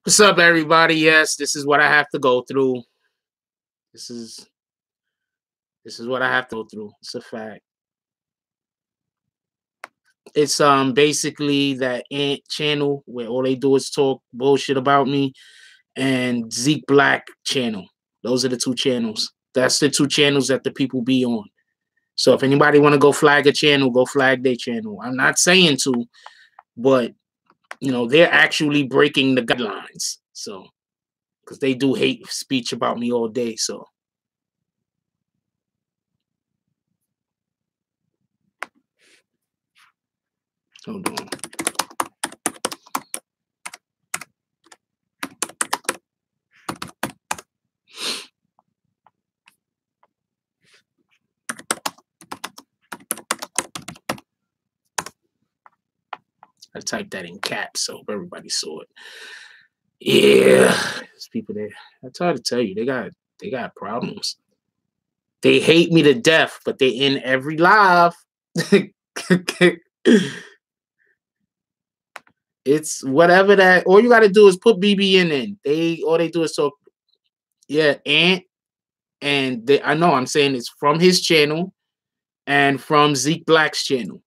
What's up, everybody? Yes, this is what I have to go through. This is what I have to go through. It's a fact. It's basically that Ant channel where all they do is talk bullshit about me, and Zeke Black channel. Those are the two channels. That's the two channels that the people be on. So if anybody want to go flag a channel, go flag their channel. I'm not saying to, but you know, they're actually breaking the guidelines. So because they do hate speech about me all day. So hold on. I typed that in caps so everybody saw it. Yeah, there's people there. I try to tell you, they got problems. They hate me to death, but they in every live. It's whatever that. All you got to do is put BBN in. All they do is talk. Yeah, and they, I know I'm saying it's from his channel and from Zeke Black's channel.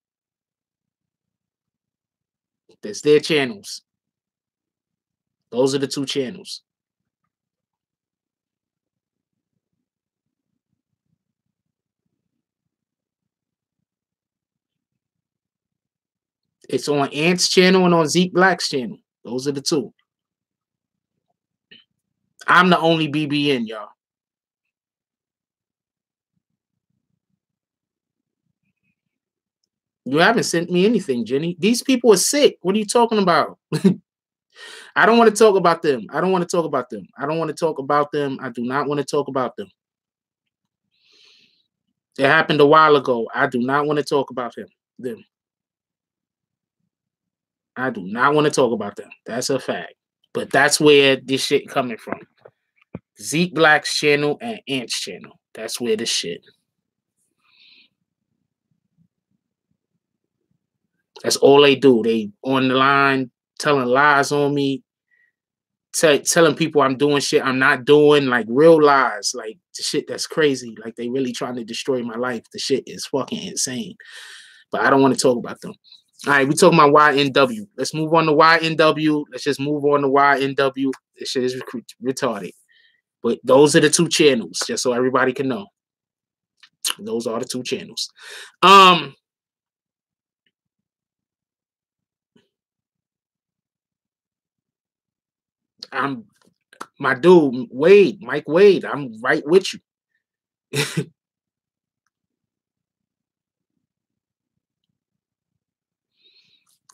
That's their channels. Those are the two channels. It's on Ant's channel and on Zeke Black's channel. Those are the two. I'm the only BBN, y'all. You haven't sent me anything, Jenny. These people are sick. What are you talking about? I don't want to talk about them. I don't want to talk about them. I don't want to talk about them. I do not want to talk about them. It happened a while ago. I do not want to talk about them. I do not want to talk about them. That's a fact. But that's where this shit coming from. Zeke Black's channel and Ant's channel. That's where this shit. That's all they do. They on the line telling lies on me, telling people I'm doing shit I'm not doing, like real lies, like the shit that's crazy. Like they really trying to destroy my life. The shit is fucking insane. But I don't want to talk about them. All right, we talking about YNW. Let's move on to YNW. Let's just move on to YNW. This shit is retarded. But those are the two channels, just so everybody can know. Those are the two channels. I'm my dude, Wade, Mike Wade. I'm right with you.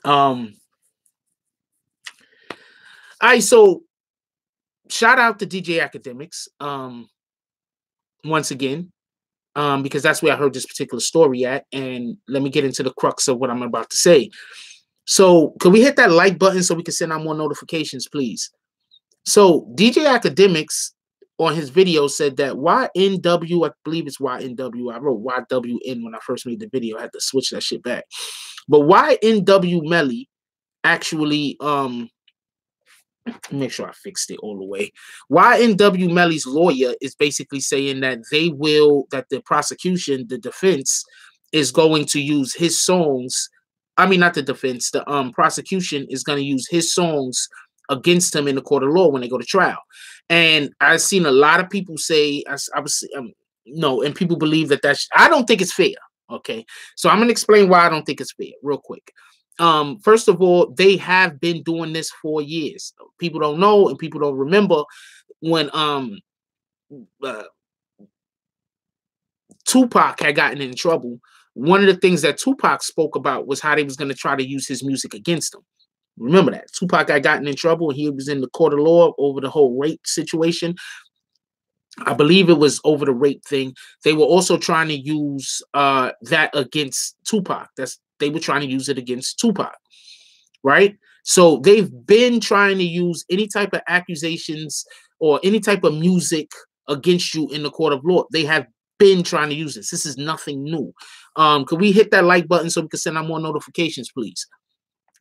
All right, so shout out to DJ Academics. Once again, because that's where I heard this particular story at. And let me get into the crux of what I'm about to say. So can we hit that like button so we can send out more notifications, please? So DJ Academics on his video said that YNW, I believe it's YNW. I wrote YWN when I first made the video. I had to switch that shit back. But YNW Melly actually, make sure I fixed it all the way. YNW Melly's lawyer is basically saying that that the prosecution, the defense, is going to use his songs. I mean, not the defense, the prosecution is going to use his songs against him in the court of law when they go to trial. And I've seen a lot of people say, no, and people believe that's, I don't think it's fair. Okay. So I'm going to explain why I don't think it's fair real quick. First of all, they have been doing this for years. People don't know and people don't remember when Tupac had gotten in trouble. One of the things that Tupac spoke about was how they was going to try to use his music against him. Remember that. Tupac had gotten in trouble and he was in the court of law over the whole rape situation. I believe it was over the rape thing. They were also trying to use that against Tupac. They were trying to use it against Tupac, right? So they've been trying to use any type of accusations or any type of music against you in the court of law. They have been trying to use this. This is nothing new. Could we hit that like button so we can send out more notifications, please?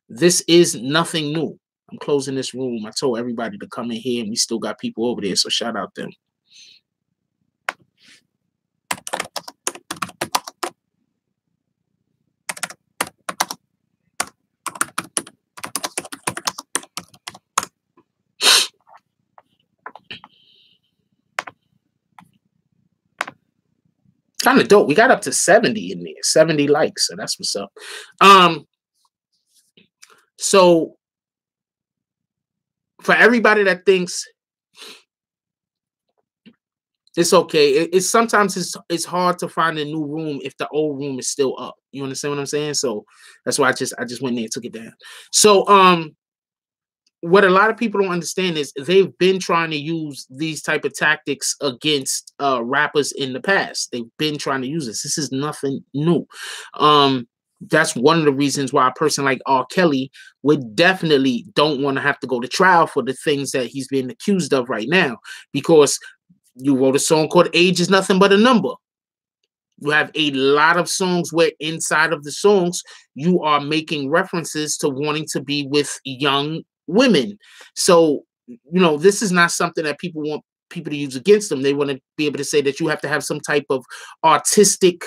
This is nothing new. I'm closing this room. I told everybody to come in here, and we still got people over there, so shout out them. Kind of dope. We got up to 70 in there, 70 likes, so that's what's up. So for everybody that thinks it's okay, it's sometimes it's hard to find a new room if the old room is still up. You understand what I'm saying? So that's why I just went there and took it down. So what a lot of people don't understand is they've been trying to use these type of tactics against rappers in the past. They've been trying to use this. This is nothing new. That's one of the reasons why a person like R. Kelly would definitely don't want to have to go to trial for the things that he's being accused of right now, because you wrote a song called Age is Nothing But a Number. You have a lot of songs where inside of the songs, you are making references to wanting to be with young women. So, this is not something that people want people to use against them. They want to be able to say that you have to have some type of artistic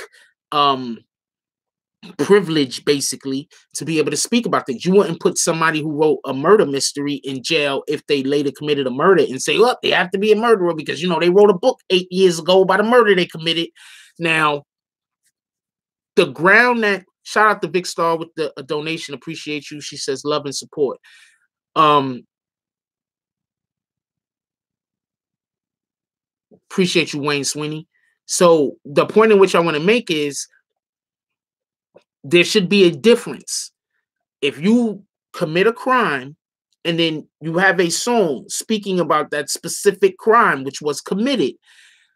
privilege, basically, to be able to speak about things. You wouldn't put somebody who wrote a murder mystery in jail if they later committed a murder and say, look, they have to be a murderer because, they wrote a book 8 years ago about a murder they committed. Now, the ground that, shout out to Vic Star with a donation, appreciate you. She says love and support. Appreciate you, Wayne Sweeney. So the point in which I want to make is there should be a difference. If you commit a crime and then you have a song speaking about that specific crime which was committed,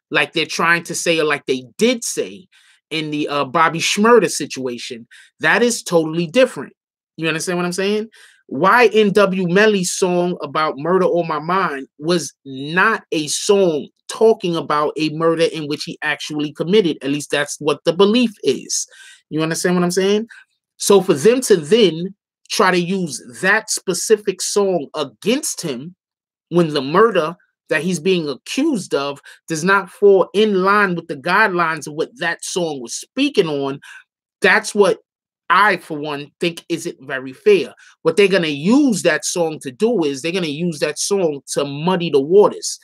like they're trying to say, or like they did say in the Bobby Shmurda situation, that is totally different. You understand what I'm saying? YNW Melly's song about Murder on My Mind was not a song talking about a murder in which he actually committed. At least that's what the belief is. You understand what I'm saying? So for them to then try to use that specific song against him when the murder that he's being accused of does not fall in line with the guidelines of what that song was speaking on, that's what I, for one, think isn't very fair. What they're going to use that song to do is they're going to use that song to muddy the waters.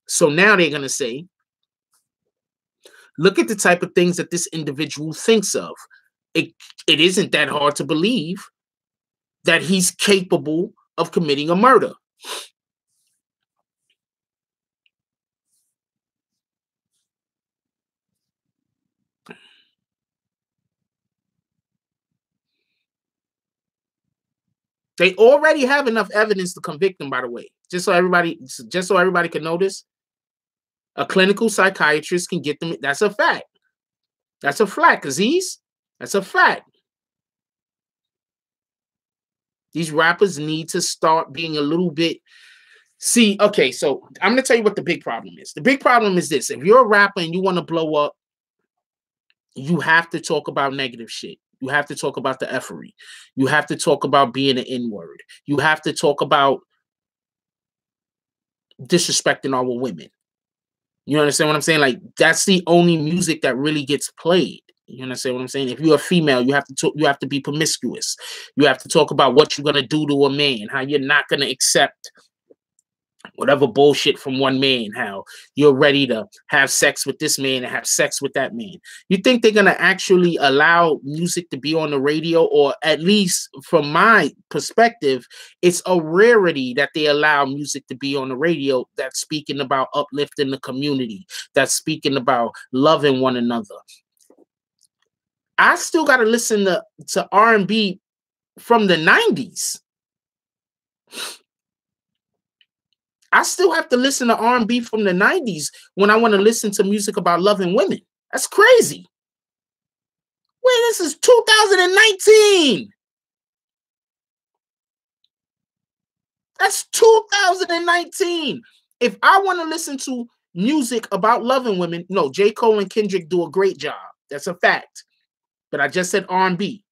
So now they're going to say, look at the type of things that this individual thinks of. It isn't that hard to believe that he's capable of committing a murder. They already have enough evidence to convict him, by the way. Just so everybody can notice. A clinical psychiatrist can get them. That's a fact. That's a fact, Aziz. That's a fact. These rappers need to start being a little bit. See, okay, so I'm going to tell you what the big problem is. The big problem is this. If you're a rapper and you want to blow up, you have to talk about negative shit. You have to talk about the effery. You have to talk about being an N-word. You have to talk about disrespecting our women. You understand what I'm saying? Like, that's the only music that really gets played. You understand what I'm saying? If you're a female, you have to be promiscuous. You have to talk about what you're gonna do to a man, how you're not gonna accept whatever bullshit from one man, how you're ready to have sex with this man and have sex with that man. You think they're gonna actually allow music to be on the radio? Or at least from my perspective, it's a rarity that they allow music to be on the radio that's speaking about uplifting the community, that's speaking about loving one another. I still got to listen to R&B from the 90s. I still have to listen to R&B from the 90s when I want to listen to music about loving women. That's crazy. Wait, this is 2019. That's 2019. If I want to listen to music about loving women, no, J. Cole and Kendrick do a great job. That's a fact. But I just said R&B.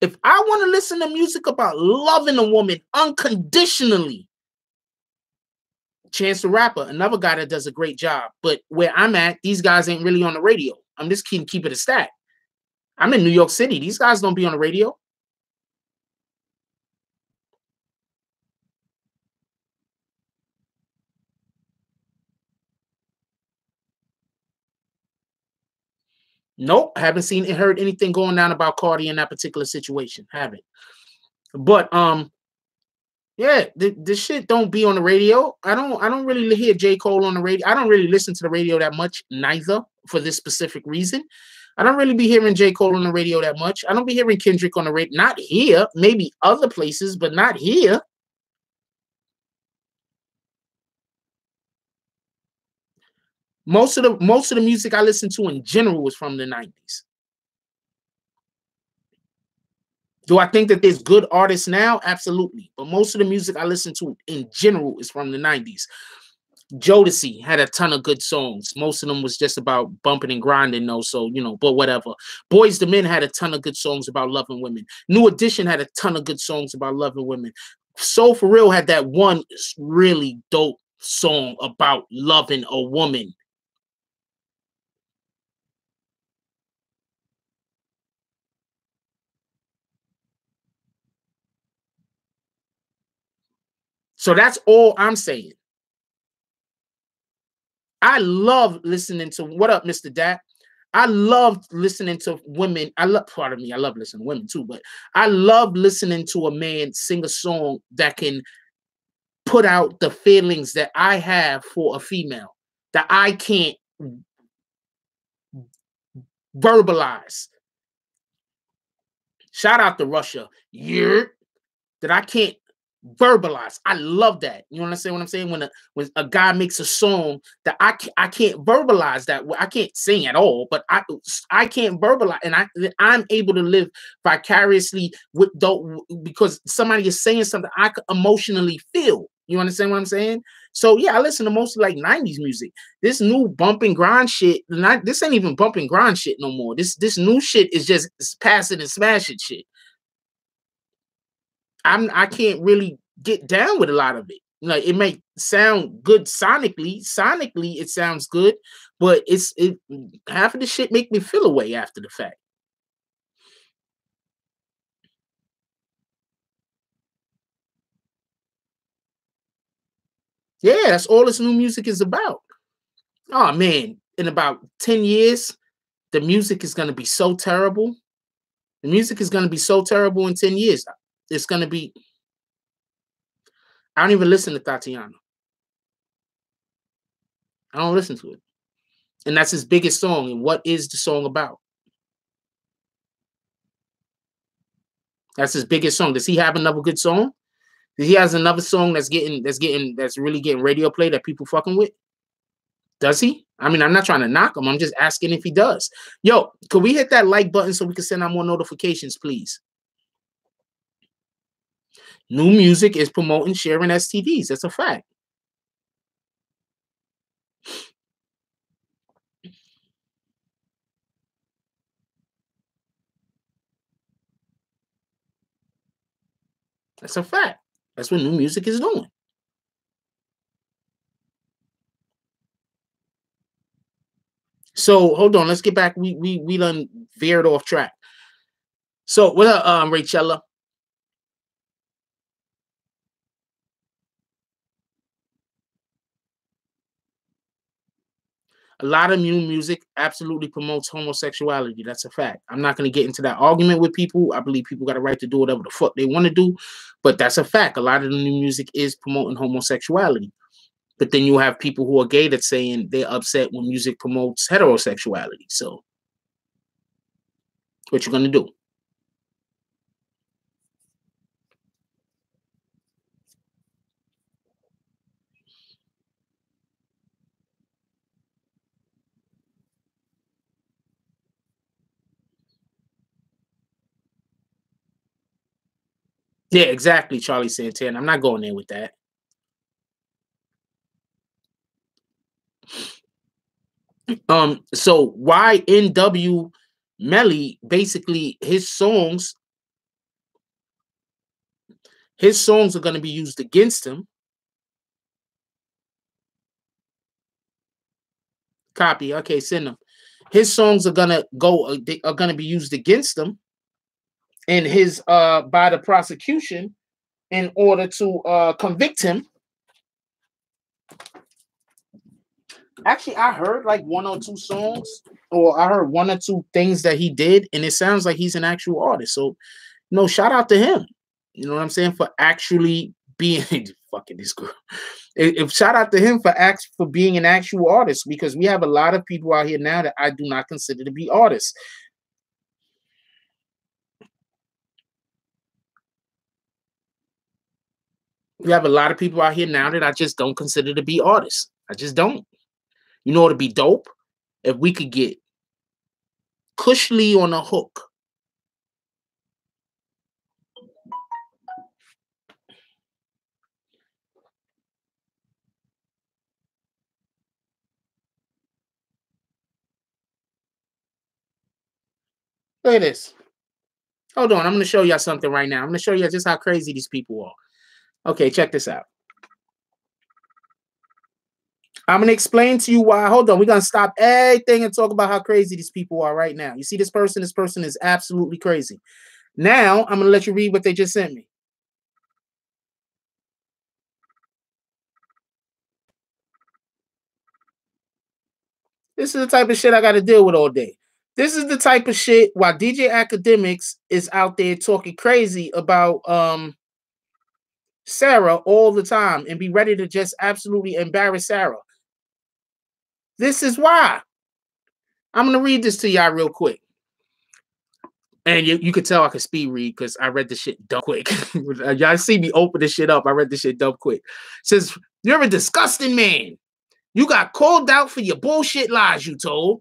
If I want to listen to music about loving a woman unconditionally, Chance the Rapper, another guy that does a great job. But where I'm at, these guys ain't really on the radio. I'm just keep it a stat. I'm in New York City. These guys don't be on the radio. Nope, haven't seen and heard anything going down about Cardi in that particular situation. Haven't. But yeah, this shit don't be on the radio. I don't really hear J. Cole on the radio. I don't really listen to the radio that much, neither, for this specific reason. I don't really be hearing J. Cole on the radio that much. I don't be hearing Kendrick on the radio. Not here, maybe other places, but not here. Most of the music I listen to in general is from the 90s. Do I think that there's good artists now? Absolutely. But most of the music I listen to in general is from the 90s. Jodeci had a ton of good songs. Most of them was just about bumping and grinding, though. So, you know, but whatever. Boys II Men had a ton of good songs about loving women. New Edition had a ton of good songs about loving women. Soul For Real had that one really dope song about loving a woman. So that's all I'm saying. I love listening to, what up, Mr. Dat? I love listening to women. I love listening to women too, but I love listening to a man sing a song that can put out the feelings that I have for a female that I can't verbalize. Shout out to Russia. Yeah. That I can't verbalize. I love that. You understand what I'm saying? When a guy makes a song that I can't verbalize that. I can't sing at all, but I can't verbalize, and I'm able to live vicariously with because somebody is saying something I could emotionally feel. You understand what I'm saying? So yeah, I listen to mostly like 90s music. This new bump and grind shit, this ain't even bump and grind shit no more. This new shit is just passing and smashing shit. I can't really get down with a lot of it. Like, it may sound good sonically. Sonically, it sounds good, but half of the shit make me feel away after the fact. Yeah, that's all this new music is about. Oh man, in about 10 years, the music is gonna be so terrible. The music is gonna be so terrible in 10 years. It's gonna be. I don't even listen to Tatiana. I don't listen to it. And that's his biggest song. And what is the song about? That's his biggest song. Does he have another good song? He has another song that's really getting radio play that people fucking with? Does he? I mean, I'm not trying to knock him. I'm just asking if he does. Yo, could we hit that like button so we can send out more notifications, please? New music is promoting sharing STDs. That's a fact. That's a fact. That's what new music is doing. So hold on, let's get back. We done veered off track. So what up, Rachella? A lot of new music absolutely promotes homosexuality. That's a fact. I'm not going to get into that argument with people. I believe people got a right to do whatever the fuck they want to do, but that's a fact. A lot of the new music is promoting homosexuality. But then you have people who are gay that's saying they're upset when music promotes heterosexuality. So what you gonna do? Yeah, exactly, Charlie Santana. I'm not going there with that. So YNW Melly, basically his songs are going to be used against him. Copy. Okay, send them. His songs are gonna be used against him in his by the prosecution in order to convict him. Actually, I heard like one or two songs, or I heard one or two things that he did, and it sounds like he's an actual artist. So, no, shout out to him. You know what I'm saying? For actually being fucking this girl. If shout out to him for being an actual artist, because we have a lot of people out here now that I do not consider to be artists. We have a lot of people out here now that I just don't consider to be artists. I just don't. You know what would be dope? If we could get Kush Lee on a hook. Look at this. Hold on. I'm going to show y'all something right now. I'm going to show you just how crazy these people are. Okay, check this out. I'm going to explain to you why. Hold on. We're going to stop everything and talk about how crazy these people are right now. You see this person? This person is absolutely crazy. Now, I'm going to let you read what they just sent me. This is the type of shit I got to deal with all day. This is the type of shit while DJ Academics is out there talking crazy about Sarah all the time and be ready to just absolutely embarrass Sarah. This is why. I'm going to read this to y'all real quick. And you could tell I could speed read because I read the shit dumb quick. Y'all see me open this shit up. I read the shit dumb quick. It says, you're a disgusting man. You got called out for your bullshit lies you told.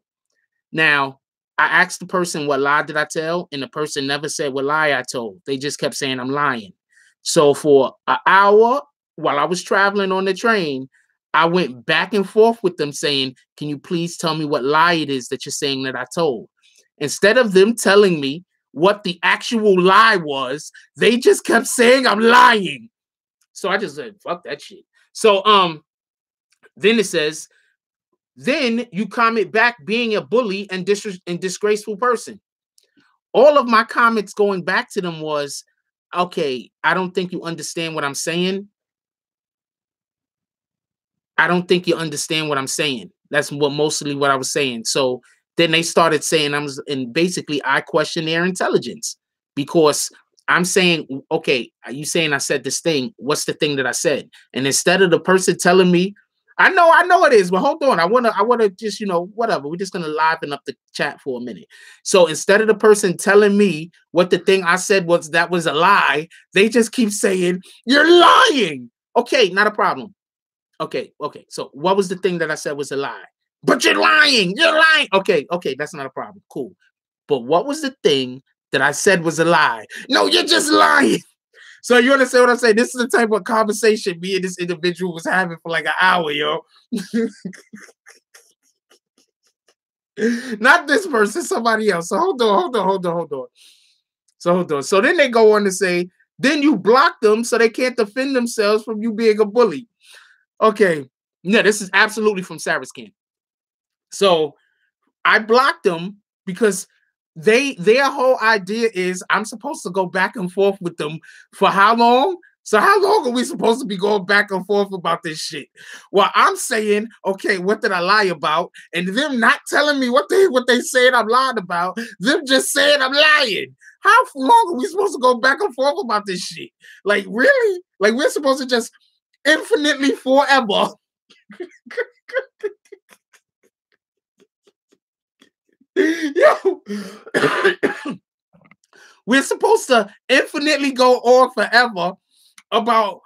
Now, I asked the person what lie did I tell, and the person never said what lie I told. They just kept saying I'm lying. So for an hour while I was traveling on the train, I went back and forth with them saying, can you please tell me what lie it is that you're saying that I told? Instead of them telling me what the actual lie was, they just kept saying I'm lying. So I just said, fuck that shit. So then it says, then you comment back being a bully and disgraceful person. All of my comments going back to them was, okay, I don't think you understand what I'm saying. I don't think you understand what I'm saying. That's mostly what I was saying. So then they started saying and basically I question their intelligence because I'm saying, okay, are you saying I said this thing? What's the thing that I said? And instead of the person telling me, I know it is, but hold on. I wanna just, whatever. We're just gonna liven up the chat for a minute. So instead of the person telling me what the thing I said was a lie, they just keep saying, you're lying. Okay, not a problem. Okay. So what was the thing that I said was a lie? But you're lying. You're lying. Okay, that's not a problem. Cool. But what was the thing that I said was a lie? No, you're just lying. So you understand what I'm saying? This is the type of conversation me and this individual was having for like an hour, yo. Not this person, somebody else. So hold on. So then they go on to say, then you block them so they can't defend themselves from you being a bully. Okay. No, this is absolutely from Sarah's camp. So I blocked them because their whole idea is I'm supposed to go back and forth with them for how long? So how long are we supposed to be going back and forth about this shit? Well, I'm saying, okay, what did I lie about? And them not telling me what they said I'm lying about, them just saying I'm lying. How long are we supposed to go back and forth about this shit? Like, really? Like, we're supposed to just infinitely forever Yo, we're supposed to infinitely go on forever about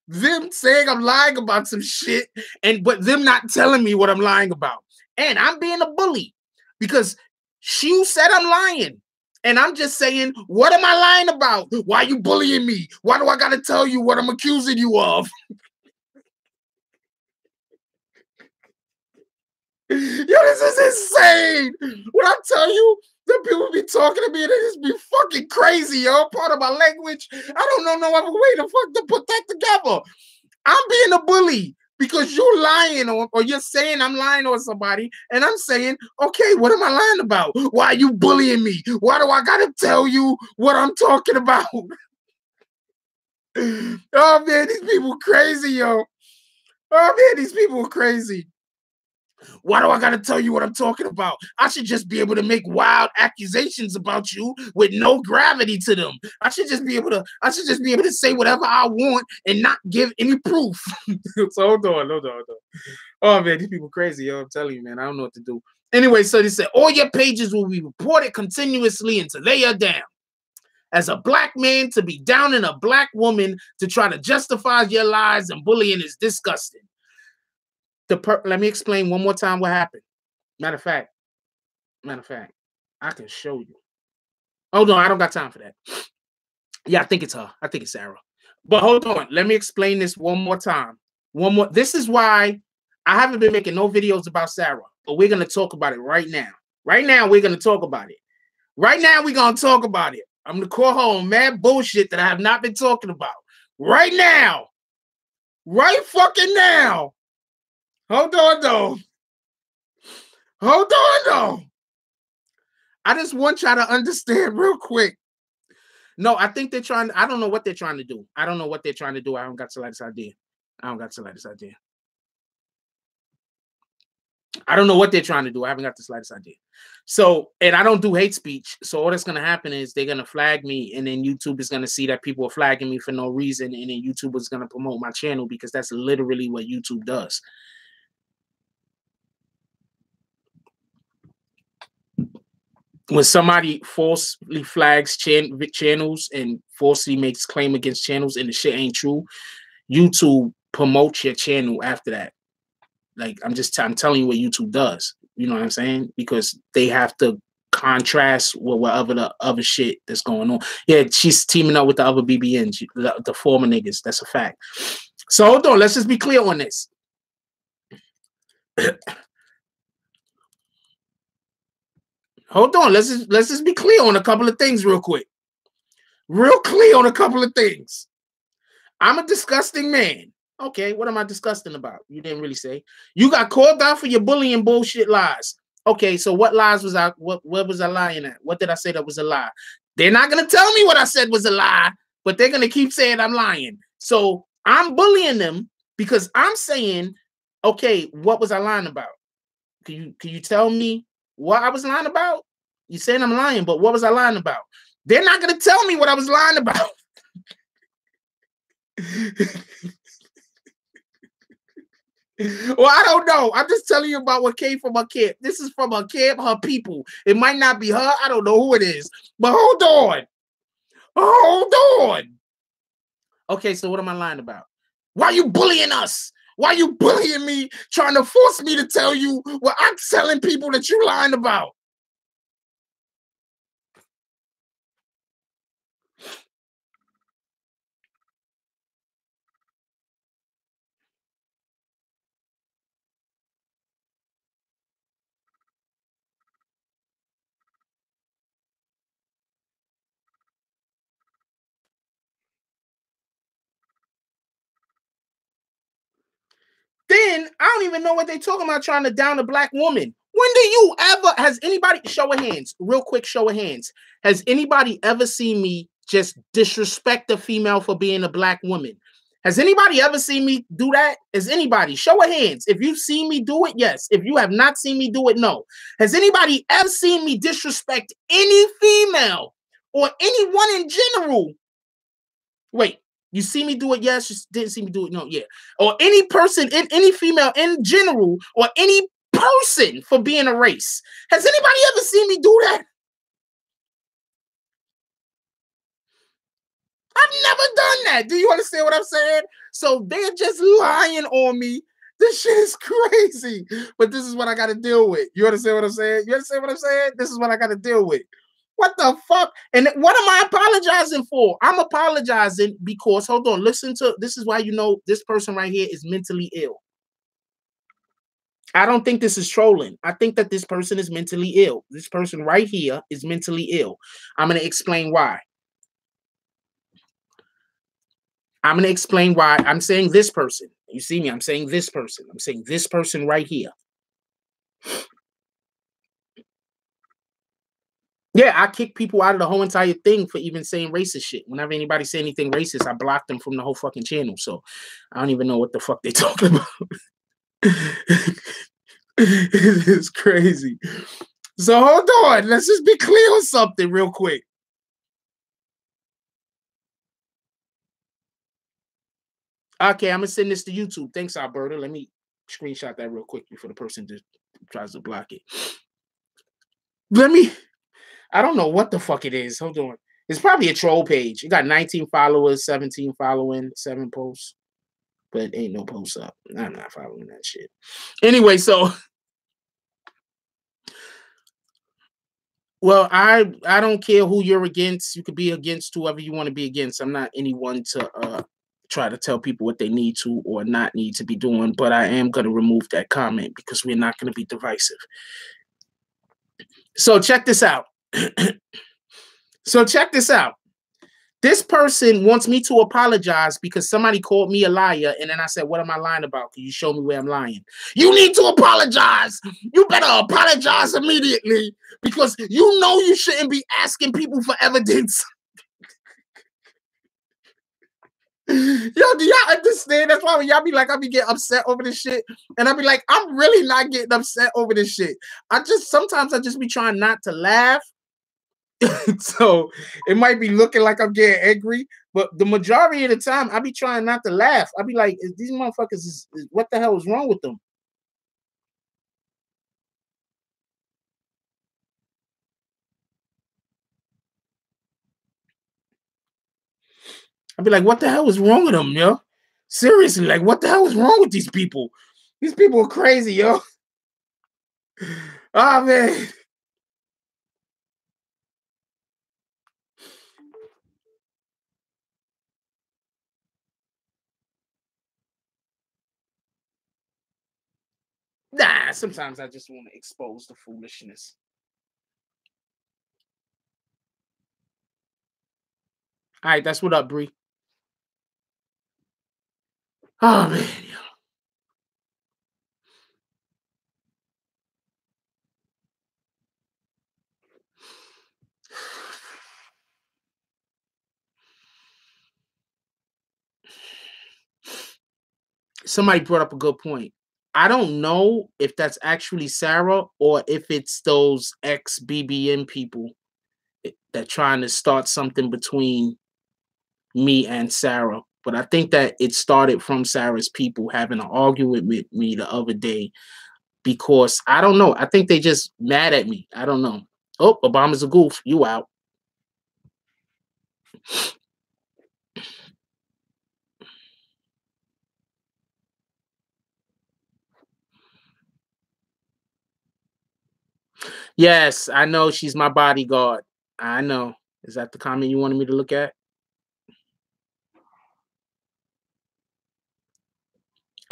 them saying I'm lying about some shit, but them not telling me what I'm lying about. And I'm being a bully because you said I'm lying. And I'm just saying, what am I lying about? Why are you bullying me? Why do I gotta tell you what I'm accusing you of? Yo, this is insane. When I tell you, the people be talking to me and they just be fucking crazy, yo. Part of my language. I don't know no other way to put that together. I'm being a bully because you're lying or you're saying I'm lying on somebody, and I'm saying, okay, what am I lying about? Why are you bullying me? Why do I gotta tell you what I'm talking about? Oh man, these people crazy, yo. Oh man, these people are crazy. Why do I gotta tell you what I'm talking about? I should just be able to make wild accusations about you with no gravity to them. I should just be able to say whatever I want and not give any proof. So hold on. Oh man, these people crazy, yo. I'm telling you, man. I don't know what to do. Anyway, so they said all your pages will be reported continuously until they are down. As a black man, to be down in a black woman to try to justify your lies and bullying is disgusting. Let me explain one more time what happened. Matter of fact, I can show you. Hold on, I don't got time for that. Yeah, I think it's her. I think it's Sarah. But hold on, let me explain this one more time. This is why I haven't been making no videos about Sarah, but we're gonna talk about it right now. Right now, we're gonna talk about it. Right now, we're gonna talk about it. I'm gonna call her on mad bullshit that I have not been talking about. Right now. Right fucking now. Hold on, though. I just want y'all to understand real quick. No, I think they're trying. I don't know what they're trying to do. I don't don't got the slightest idea. I don't know what they're trying to do. I haven't got the slightest idea. So, and I don't do hate speech. So all that's going to happen is they're going to flag me, and then YouTube is going to see that people are flagging me for no reason, and then YouTube is going to promote my channel because that's literally what YouTube does. When somebody falsely flags channels and falsely makes claim against channels and the shit ain't true, YouTube promotes your channel after that. Like, I'm telling you what YouTube does. You know what I'm saying? Because they have to contrast with whatever the other shit that's going on. Yeah, she's teaming up with the other BBNs, the former niggas. That's a fact. So hold on, let's just be clear on this. Hold on, let's just be clear on a couple of things real quick. Real clear on a couple of things. I'm a disgusting man. Okay, what am I disgusting about? You didn't really say. You got called out for your bullying bullshit lies. Okay, so what lies was I? What was I lying at? What did I say that was a lie? They're not gonna tell me what I said was a lie, but they're gonna keep saying I'm lying. So I'm bullying them because I'm saying, okay, what was I lying about? Can you tell me what I was lying about? You saying I'm lying, but what was I lying about? They're not gonna tell me what I was lying about. Well, I don't know. I'm just telling you about what came from her camp. This is from her camp, her people. It might not be her. I don't know who it is. But hold on. Hold on. Okay, so what am I lying about? Why are you bullying us? Why are you bullying me, trying to force me to tell you what I'm telling people that you're lying about? Then I don't even know what they're talking about trying to down a black woman. When do you ever, has anybody, show of hands, real quick show of hands, has anybody ever seen me just disrespect a female for being a black woman? Has anybody ever seen me do that? Is anybody? Show of hands. If you've seen me do it, yes. If you have not seen me do it, no. Has anybody ever seen me disrespect any female or anyone in general? Wait, You see me do it, yes. You didn't see me do it, no, yeah. Or any person, any female in general, or any person for being a race. Has anybody ever seen me do that? I've never done that. Do you understand what I'm saying? So they're just lying on me. This shit is crazy. But this is what I got to deal with. You understand what I'm saying? You understand what I'm saying? This is what I got to deal with. What the fuck? And what am I apologizing for? I'm apologizing because, hold on, listen to, this is why you know this person right here is mentally ill. I don't think this is trolling. I think that this person is mentally ill. This person right here is mentally ill. I'm going to explain why. I'm going to explain why I'm saying this person. You see me? I'm saying this person. I'm saying this person right here. Yeah, I kick people out of the whole entire thing for even saying racist shit. Whenever anybody say anything racist, I block them from the whole fucking channel. So I don't even know what the fuck they talking about. It's crazy. So hold on. Let's just be clear on something real quick. Okay, I'm gonna send this to YouTube. Thanks, Alberta. Let me screenshot that real quick before the person just tries to block it. I don't know what the fuck it is. Hold on. It's probably a troll page. It got 19 followers, 17 following, 7 posts. But ain't no posts up. I'm not following that shit. Anyway, so well, I don't care who you're against. You could be against whoever you want to be against. I'm not anyone to try to tell people what they need to or not need to be doing, but I am going to remove that comment because we're not going to be divisive. So check this out. This person wants me to apologize because somebody called me a liar. And then I said, what am I lying about? Can you show me where I'm lying? You need to apologize. You better apologize immediately because you know you shouldn't be asking people for evidence. Yo, do y'all understand? That's why when y'all be like, I be getting upset over this shit. And I be like, I'm really not getting upset over this shit. Sometimes I just be trying not to laugh. So it might be looking like I'm getting angry, but the majority of the time I be trying not to laugh. I be like, these motherfuckers what the hell is wrong with them? I be like, what the hell is wrong with them, yo? Seriously, like, what the hell is wrong with these people? These people are crazy, yo. Oh man. Nah, sometimes I just want to expose the foolishness. All right, that's what up, Bree. Oh man, yo. Somebody brought up a good point. I don't know if that's actually Sarah or if it's those ex-BBM people that trying to start something between me and Sarah. But I think that it started from Sarah's people having an argument with me the other day because I don't know. I think they just mad at me. I don't know. Oh, Obama's a goof. You out. Yes, I know she's my bodyguard. I know. Is that the comment you wanted me to look at?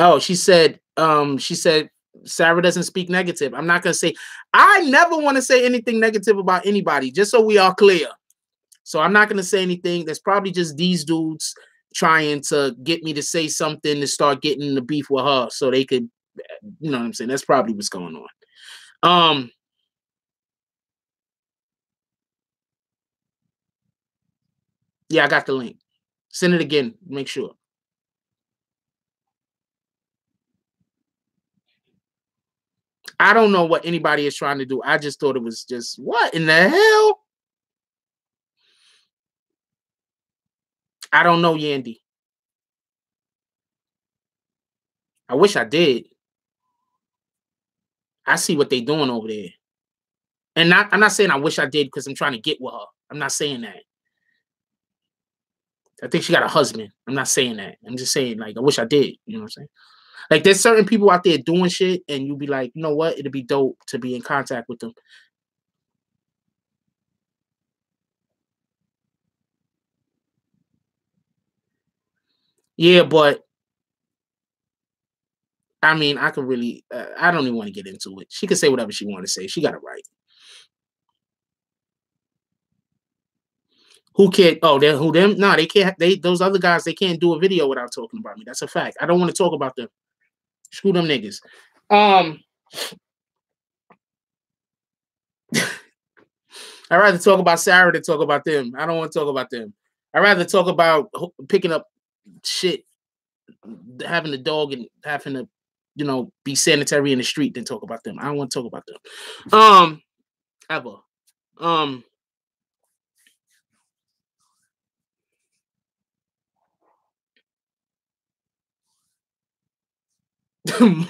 Oh, she said Sarah doesn't speak negative. I'm not gonna say, I never want to say anything negative about anybody, just so we are clear. So I'm not gonna say anything. That's probably just these dudes trying to get me to say something to start getting the beef with her so they could, you know what I'm saying? That's probably what's going on. Yeah, I got the link. Send it again, make sure. I don't know what anybody is trying to do. I just thought it was just, what in the hell? I don't know, Yandy. I wish I did. I see what they doing over there. And I'm not saying I wish I did because I'm trying to get with her. I'm not saying that. I think she got a husband. I'm not saying that. I'm just saying, like, I wish I did. You know what I'm saying? Like, there's certain people out there doing shit, and you'll be like, you know what? It'd be dope to be in contact with them. Yeah, but I mean, I could really, I don't even want to get into it. She could say whatever she want to say. She got it right. Who can't? Oh, they who them? No, they can't. They those other guys, they can't do a video without talking about me. That's a fact. I don't want to talk about them. Screw them niggas. Um, I'd rather talk about Sarah than talk about them. I don't want to talk about them. I'd rather talk about picking up shit, having a dog, and having to, you know, be sanitary in the street than talk about them. I don't want to talk about them. Ever. Um,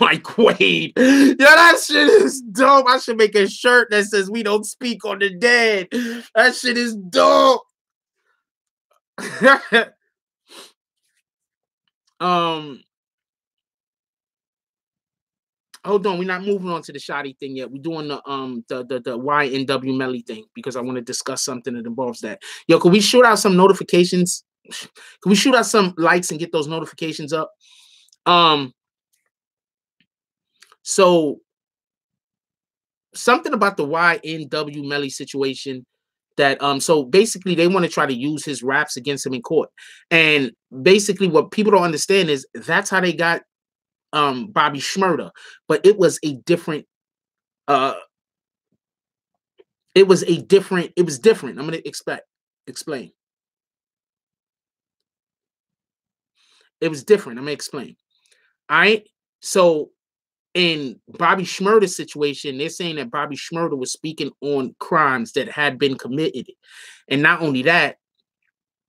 Mike Wade. Yeah, that shit is dope. I should make a shirt that says "We don't speak on the dead." That shit is dope. um, hold on, we're not moving on to the shoddy thing yet. We're doing the YNW Melly thing because I want to discuss something that involves that. Yo, can we shoot out some notifications? Can we shoot out some likes and get those notifications up? So something about the YNW Melly situation that so basically they want to try to use his raps against him in court. And basically what people don't understand is that's how they got Bobby Shmurda, but it was a different uh it was different. I'm going to explain. It was different. I'm going to explain. All right? So in Bobby Shmurda's situation, they're saying that Bobby Shmurda was speaking on crimes that had been committed. And not only that,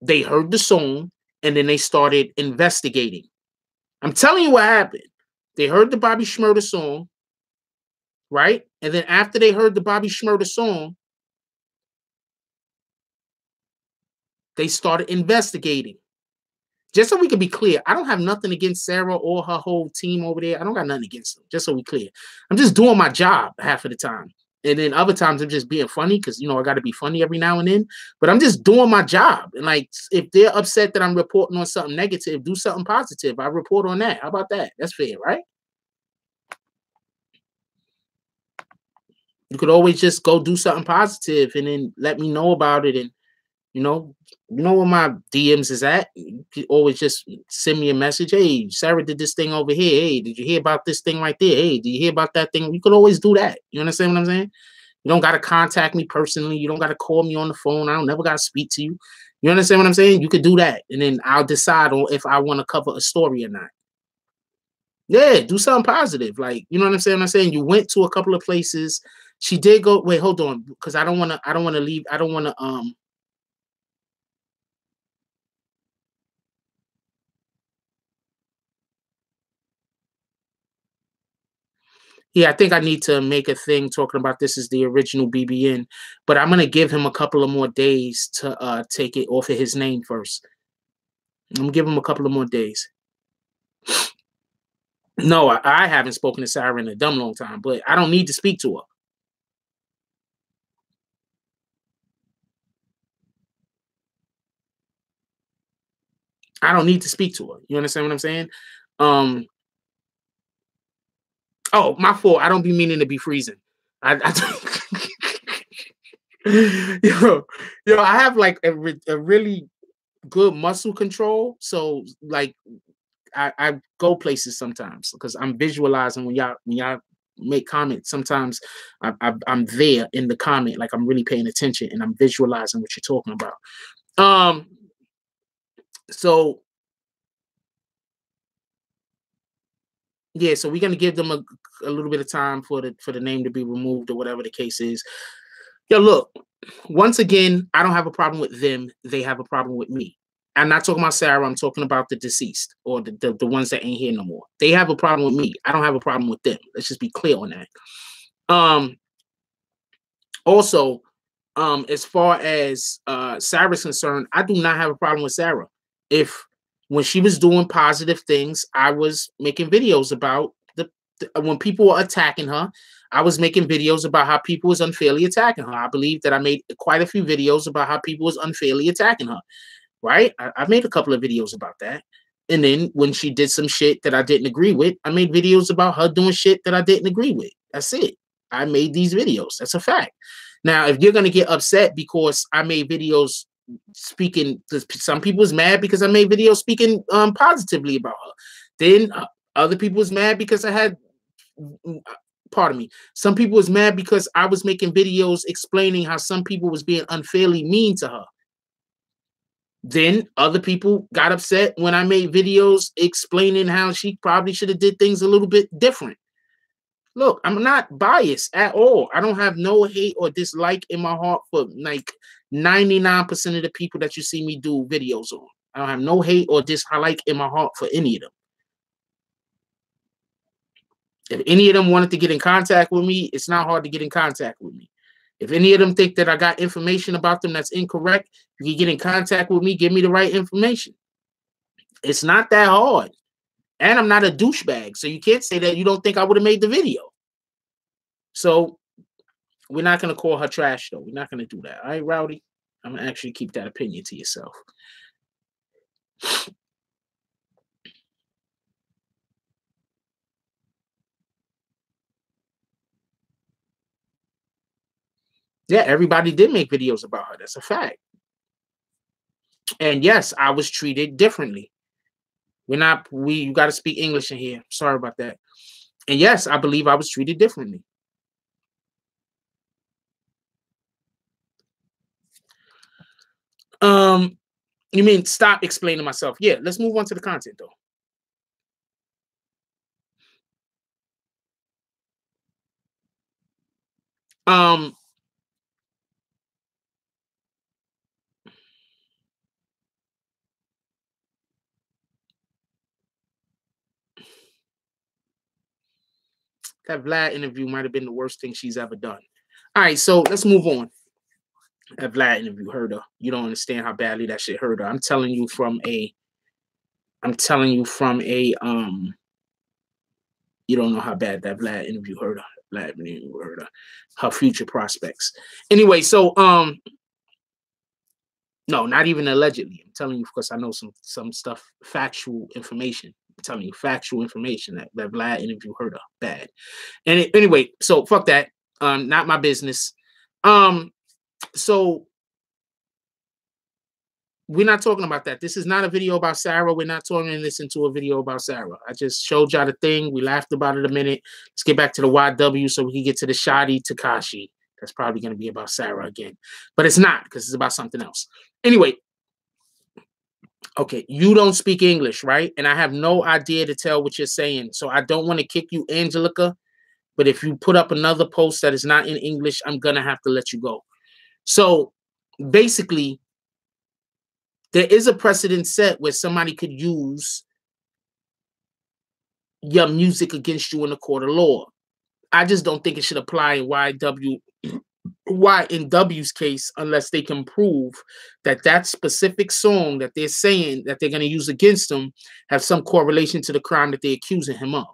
they heard the song and then they started investigating. I'm telling you what happened. They heard the Bobby Shmurda song, right? And then after they heard the Bobby Shmurda song, they started investigating. Just so we can be clear, I don't have nothing against Sarah or her whole team over there. I don't got nothing against them, just so we clear. I'm just doing my job half of the time. And then other times I'm just being funny because, you know, I got to be funny every now and then. But I'm just doing my job. And like, if they're upset that I'm reporting on something negative, do something positive. I report on that. How about that? That's fair, right? You could always just go do something positive and then let me know about it. And you know where my DMs is at. You can always just send me a message. Hey, Sarah did this thing over here. Hey, did you hear about this thing right there? Hey, did you hear about that thing? You could always do that. You understand what I'm saying? You don't got to contact me personally. You don't got to call me on the phone. I don't never got to speak to you. You understand what I'm saying? You could do that. And then I'll decide on if I want to cover a story or not. Yeah, do something positive. Like, you know what I'm saying? I'm saying you went to a couple of places. She did go. Wait, hold on. Because I don't want to leave. I don't want to, yeah, I think I need to make a thing talking about this is the original BBN, but I'm gonna give him a couple of more days to take it off of his name first. I'm gonna give him a couple of more days. No, I haven't spoken to Sarah in a dumb long time, but I don't need to speak to her. I don't need to speak to her. You understand what I'm saying? Um, oh, my fault. I don't be meaning to be freezing. I yo, I have like a really good muscle control. So like I go places sometimes because I'm visualizing when y'all make comments. Sometimes I'm there in the comment, like I'm really paying attention and I'm visualizing what you're talking about. Um, so yeah, so we're gonna give them a little bit of time for the name to be removed or whatever the case is. Yo, look, once again, I don't have a problem with them. They have a problem with me. I'm not talking about Sarah. I'm talking about the deceased or the ones that ain't here no more. They have a problem with me. I don't have a problem with them. Let's just be clear on that. Also, as far as Sarah's concerned, I do not have a problem with Sarah. If when she was doing positive things, I was making videos about when people were attacking her. I was making videos about how people was unfairly attacking her. I believe that I made quite a few videos about how people was unfairly attacking her. Right? I made a couple of videos about that. And then when she did some shit that I didn't agree with, I made videos about her doing shit that I didn't agree with. That's it. I made these videos. That's a fact. Now, if you're going to get upset because I made videos speaking, some people is mad because I made videos speaking positively about her. Then other people is mad because I had, pardon me, some people was mad because I was making videos explaining how some people was being unfairly mean to her. Then other people got upset when I made videos explaining how she probably should have did things a little bit different. Look, I'm not biased at all. I don't have no hate or dislike in my heart for like 99% of the people that you see me do videos on. I don't have no hate or dislike in my heart for any of them. If any of them wanted to get in contact with me, it's not hard to get in contact with me. If any of them think that I got information about them that's incorrect, you can get in contact with me, give me the right information. It's not that hard. And I'm not a douchebag, so you can't say that you don't think I would have made the video. So we're not going to call her trash, though. We're not going to do that. All right, Rowdy? I'm going to actually keep that opinion to yourself. Yeah, everybody did make videos about her. That's a fact. And yes, I was treated differently. You got to speak English in here. Sorry about that. And yes, I believe I was treated differently. You mean stop explaining myself? Yeah, let's move on to the content though. That Vlad interview might have been the worst thing she's ever done. All right, so let's move on. That Vlad interview hurt her. You don't understand how badly that shit hurt her. I'm telling you from a you don't know how bad that Vlad interview hurt her. Vlad interview hurt her future prospects. Anyway, so no, not even allegedly. I'm telling you because I know some stuff, factual information. I'm telling you factual information that Vlad interview hurt her bad. And anyway, so fuck that. Not my business. So we're not talking about that. This is not a video about Sarah. We're not turning this into a video about Sarah. I just showed y'all the thing. We laughed about it a minute. Let's get back to the YW so we can get to the shoddy Tekashi. That's probably going to be about Sarah again. But it's not because it's about something else. Anyway. Okay, you don't speak English, right? And I have no idea to tell what you're saying. So I don't want to kick you, Angelica. But if you put up another post that is not in English, I'm going to have to let you go. So basically, there is a precedent set where somebody could use your music against you in a court of law. I just don't think it should apply in YNW's case unless they can prove that that specific song that they're saying that they're going to use against him have some correlation to the crime that they're accusing him of.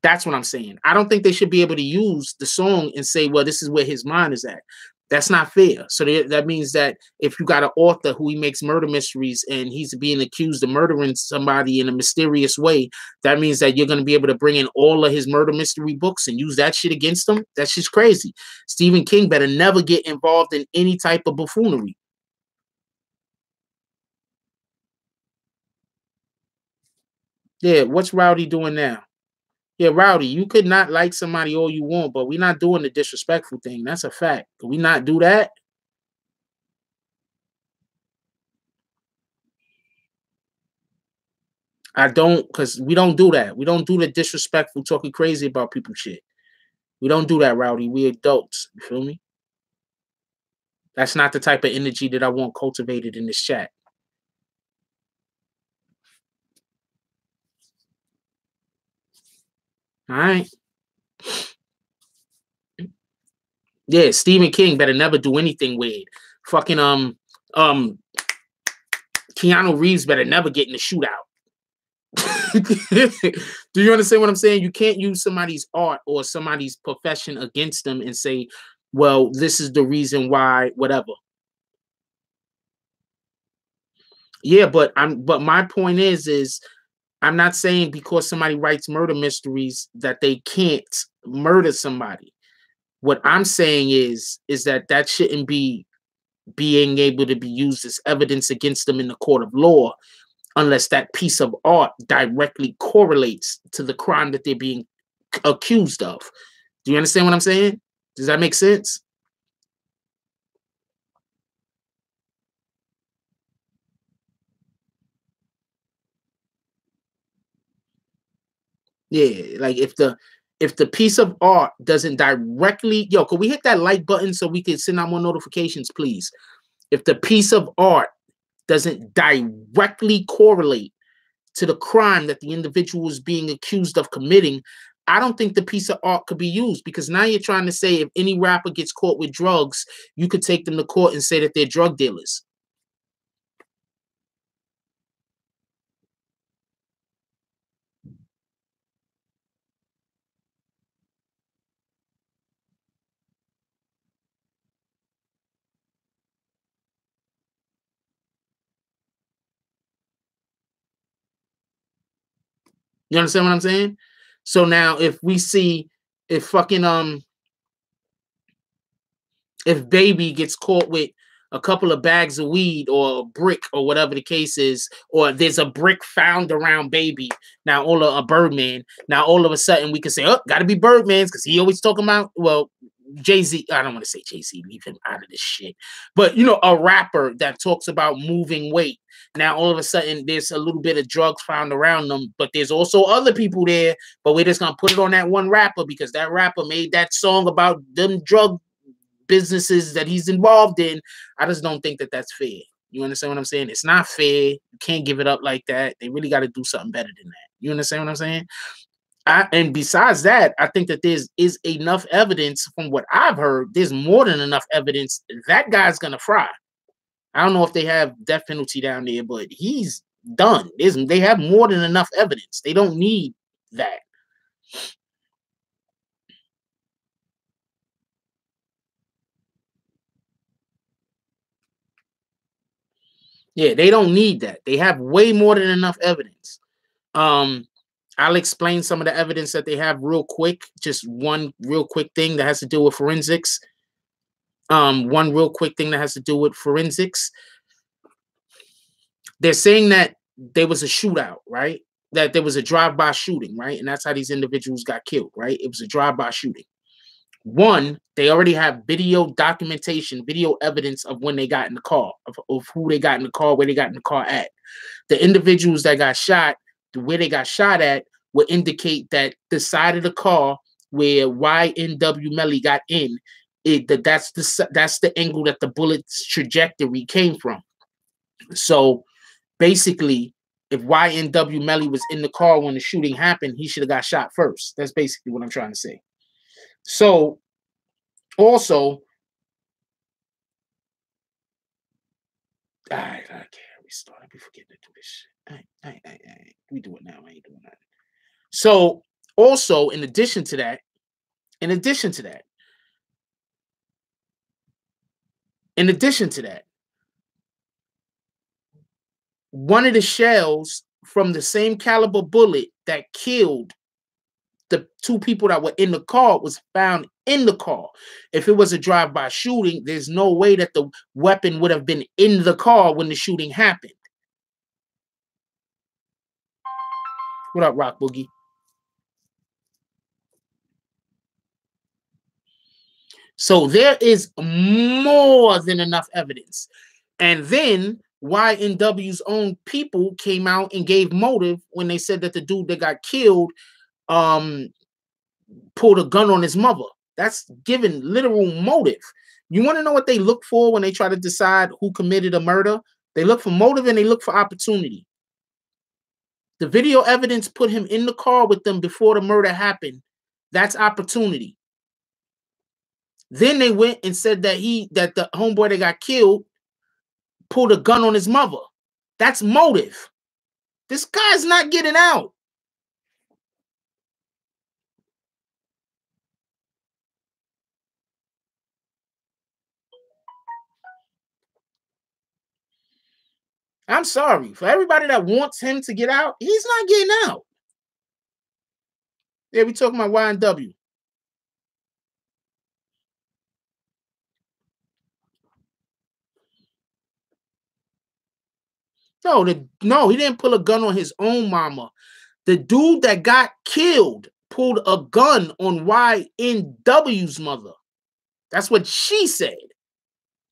That's what I'm saying. I don't think they should be able to use the song and say, well, this is where his mind is at. That's not fair. So that means that if you got an author who he makes murder mysteries and he's being accused of murdering somebody in a mysterious way, that means that you're going to be able to bring in all of his murder mystery books and use that shit against him. That's just crazy. Stephen King better never get involved in any type of buffoonery. Yeah, what's Rowdy doing now? Yeah, Rowdy, you could not like somebody all you want, but we're not doing the disrespectful thing. That's a fact. Can we not do that? I don't, because we don't do that. We don't do the disrespectful talking crazy about people shit. We don't do that, Rowdy. We adults. You feel me? That's not the type of energy that I want cultivated in this chat. All right. Yeah, Stephen King better never do anything weird. Fucking Keanu Reeves better never get in the shootout. Do you understand what I'm saying? You can't use somebody's art or somebody's profession against them and say, well, this is the reason why, whatever. Yeah, but my point is I'm not saying because somebody writes murder mysteries that they can't murder somebody. What I'm saying is that shouldn't be being able to be used as evidence against them in the court of law unless that piece of art directly correlates to the crime that they're being accused of. Do you understand what I'm saying? Does that make sense? Yeah, like if the piece of art doesn't directly, yo, could we hit that like button so we can send out more notifications, please? If the piece of art doesn't directly correlate to the crime that the individual is being accused of committing, I don't think the piece of art could be used, because now you're trying to say if any rapper gets caught with drugs, you could take them to court and say that they're drug dealers. You understand what I'm saying? So now if we see if fucking if Baby gets caught with a couple of bags of weed or a brick or whatever the case is, or there's a brick found around Baby, now all of a Birdman, now all of a sudden we can say, oh, gotta be Birdman's because he always talking about, well, Jay-Z, I don't want to say Jay-Z, leave him out of this shit. But you know, a rapper that talks about moving weight. Now all of a sudden there's a little bit of drugs found around them, but there's also other people there, but we're just gonna put it on that one rapper because that rapper made that song about them drug businesses that he's involved in. I just don't think that that's fair. You understand what I'm saying? It's not fair. You can't give it up like that. They really got to do something better than that. You understand what I'm saying? And besides that, I think that is enough evidence from what I've heard. There's more than enough evidence that guy's gonna fry. I don't know if they have death penalty down there, but he's done. They have more than enough evidence. They don't need that. Yeah, they don't need that. They have way more than enough evidence. I'll explain some of the evidence that they have real quick. Just one real quick thing that has to do with forensics. One real quick thing that has to do with forensics. They're saying that there was a shootout, right? That there was a drive-by shooting, right? And that's how these individuals got killed, right? It was a drive-by shooting. One, they already have video documentation, video evidence of when they got in the car, of who they got in the car, where they got in the car at. The individuals that got shot, where they got shot at, would indicate that the side of the car where YNW Melly got in, that's the angle that the bullet's trajectory came from. So basically, if YNW Melly was in the car when the shooting happened, he should have got shot first. That's basically what I'm trying to say. So also, I can't restart. I be forgetting to do this shit. We do it now. I ain't doing that. So also, in addition to that, one of the shells from the same caliber bullet that killed the two people that were in the car was found in the car. If it was a drive-by shooting, there's no way that the weapon would have been in the car when the shooting happened. What up, Rock Boogie? So there is more than enough evidence. And then YNW's own people came out and gave motive when they said that the dude that got killed pulled a gun on his mother. That's giving literal motive. You want to know what they look for when they try to decide who committed a murder? They look for motive and they look for opportunity. The video evidence put him in the car with them before the murder happened. That's opportunity. Then they went and said that the homeboy that got killed pulled a gun on his mother. That's motive. This guy's not getting out. I'm sorry. For everybody that wants him to get out, he's not getting out. Yeah, we talking about YNW. No, he didn't pull a gun on his own mama. The dude that got killed pulled a gun on YNW's mother. That's what she said.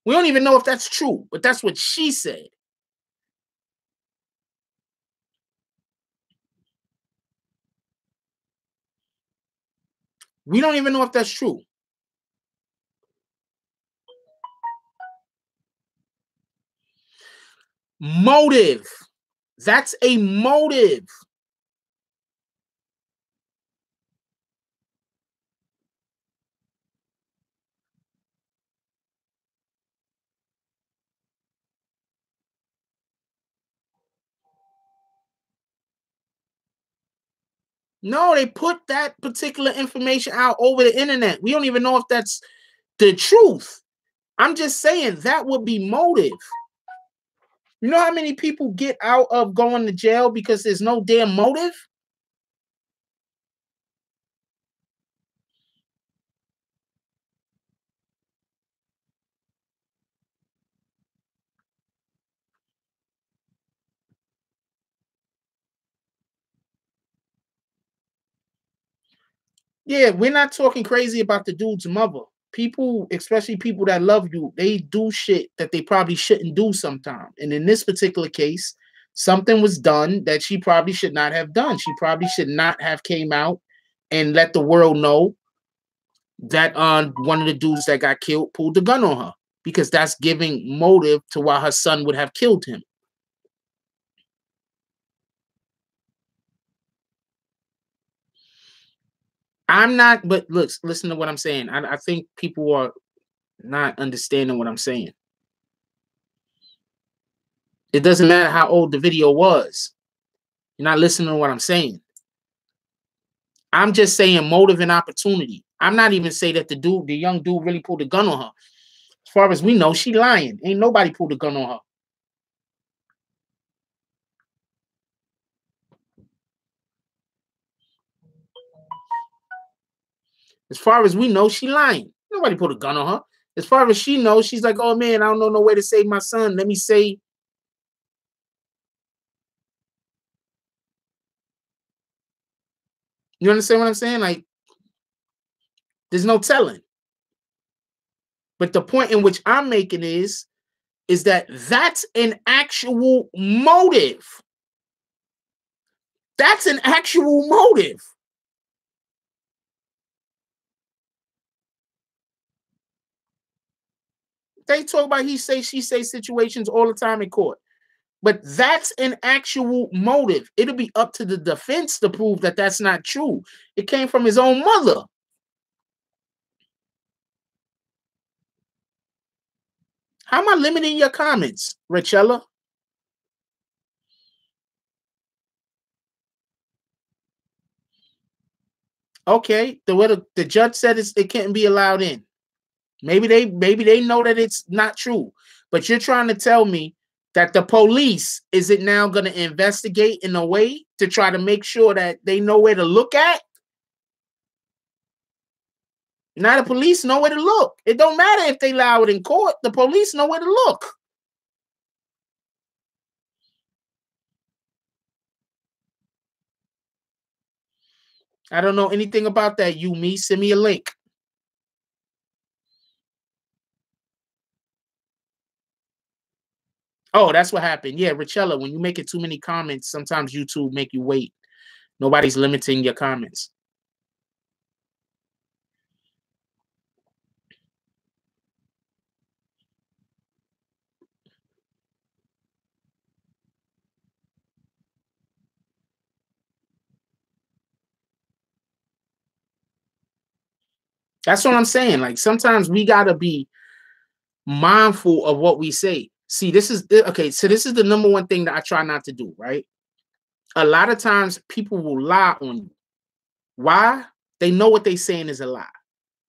We don't even know if that's true, but that's what she said. We don't even know if that's true. Motive. That's a motive. No, they put that particular information out over the internet. We don't even know if that's the truth. I'm just saying that would be motive. You know how many people get out of going to jail because there's no damn motive? Yeah, we're not talking crazy about the dude's mother. People, especially people that love you, they do shit that they probably shouldn't do sometimes. And in this particular case, something was done that she probably should not have done. She probably should not have came out and let the world know that one of the dudes that got killed pulled the gun on her, because that's giving motive to why her son would have killed him. I'm not, but look, listen to what I'm saying. I think people are not understanding what I'm saying. It doesn't matter how old the video was. You're not listening to what I'm saying. I'm just saying motive and opportunity. I'm not even saying that the young dude really pulled a gun on her. As far as we know, she lying. Ain't nobody pulled a gun on her. As far as we know, she lying. Nobody put a gun on her. As far as she knows, she's like, oh man, I don't know no way to save my son. Let me say. You understand what I'm saying? Like, there's no telling. But the point in which I'm making is that that's an actual motive. That's an actual motive. They talk about he say, she say situations all the time in court. But that's an actual motive. It'll be up to the defense to prove that that's not true. It came from his own mother. How am I limiting your comments, Richella? Okay, the judge said it can't be allowed in. Maybe they know that it's not true, but you're trying to tell me that the police is it now going to investigate in a way to try to make sure that they know where to look at? Now the police know where to look. It don't matter if they allow it in court. The police know where to look. I don't know anything about that. You, me, send me a link. Oh, that's what happened. Yeah, Richella, when you make it too many comments, sometimes YouTube make you wait. Nobody's limiting your comments. That's what I'm saying. Like sometimes we gotta be mindful of what we say. See, this is okay. So this is the number one thing that I try not to do, right? A lot of times people will lie on you. Why? They know what they're saying is a lie,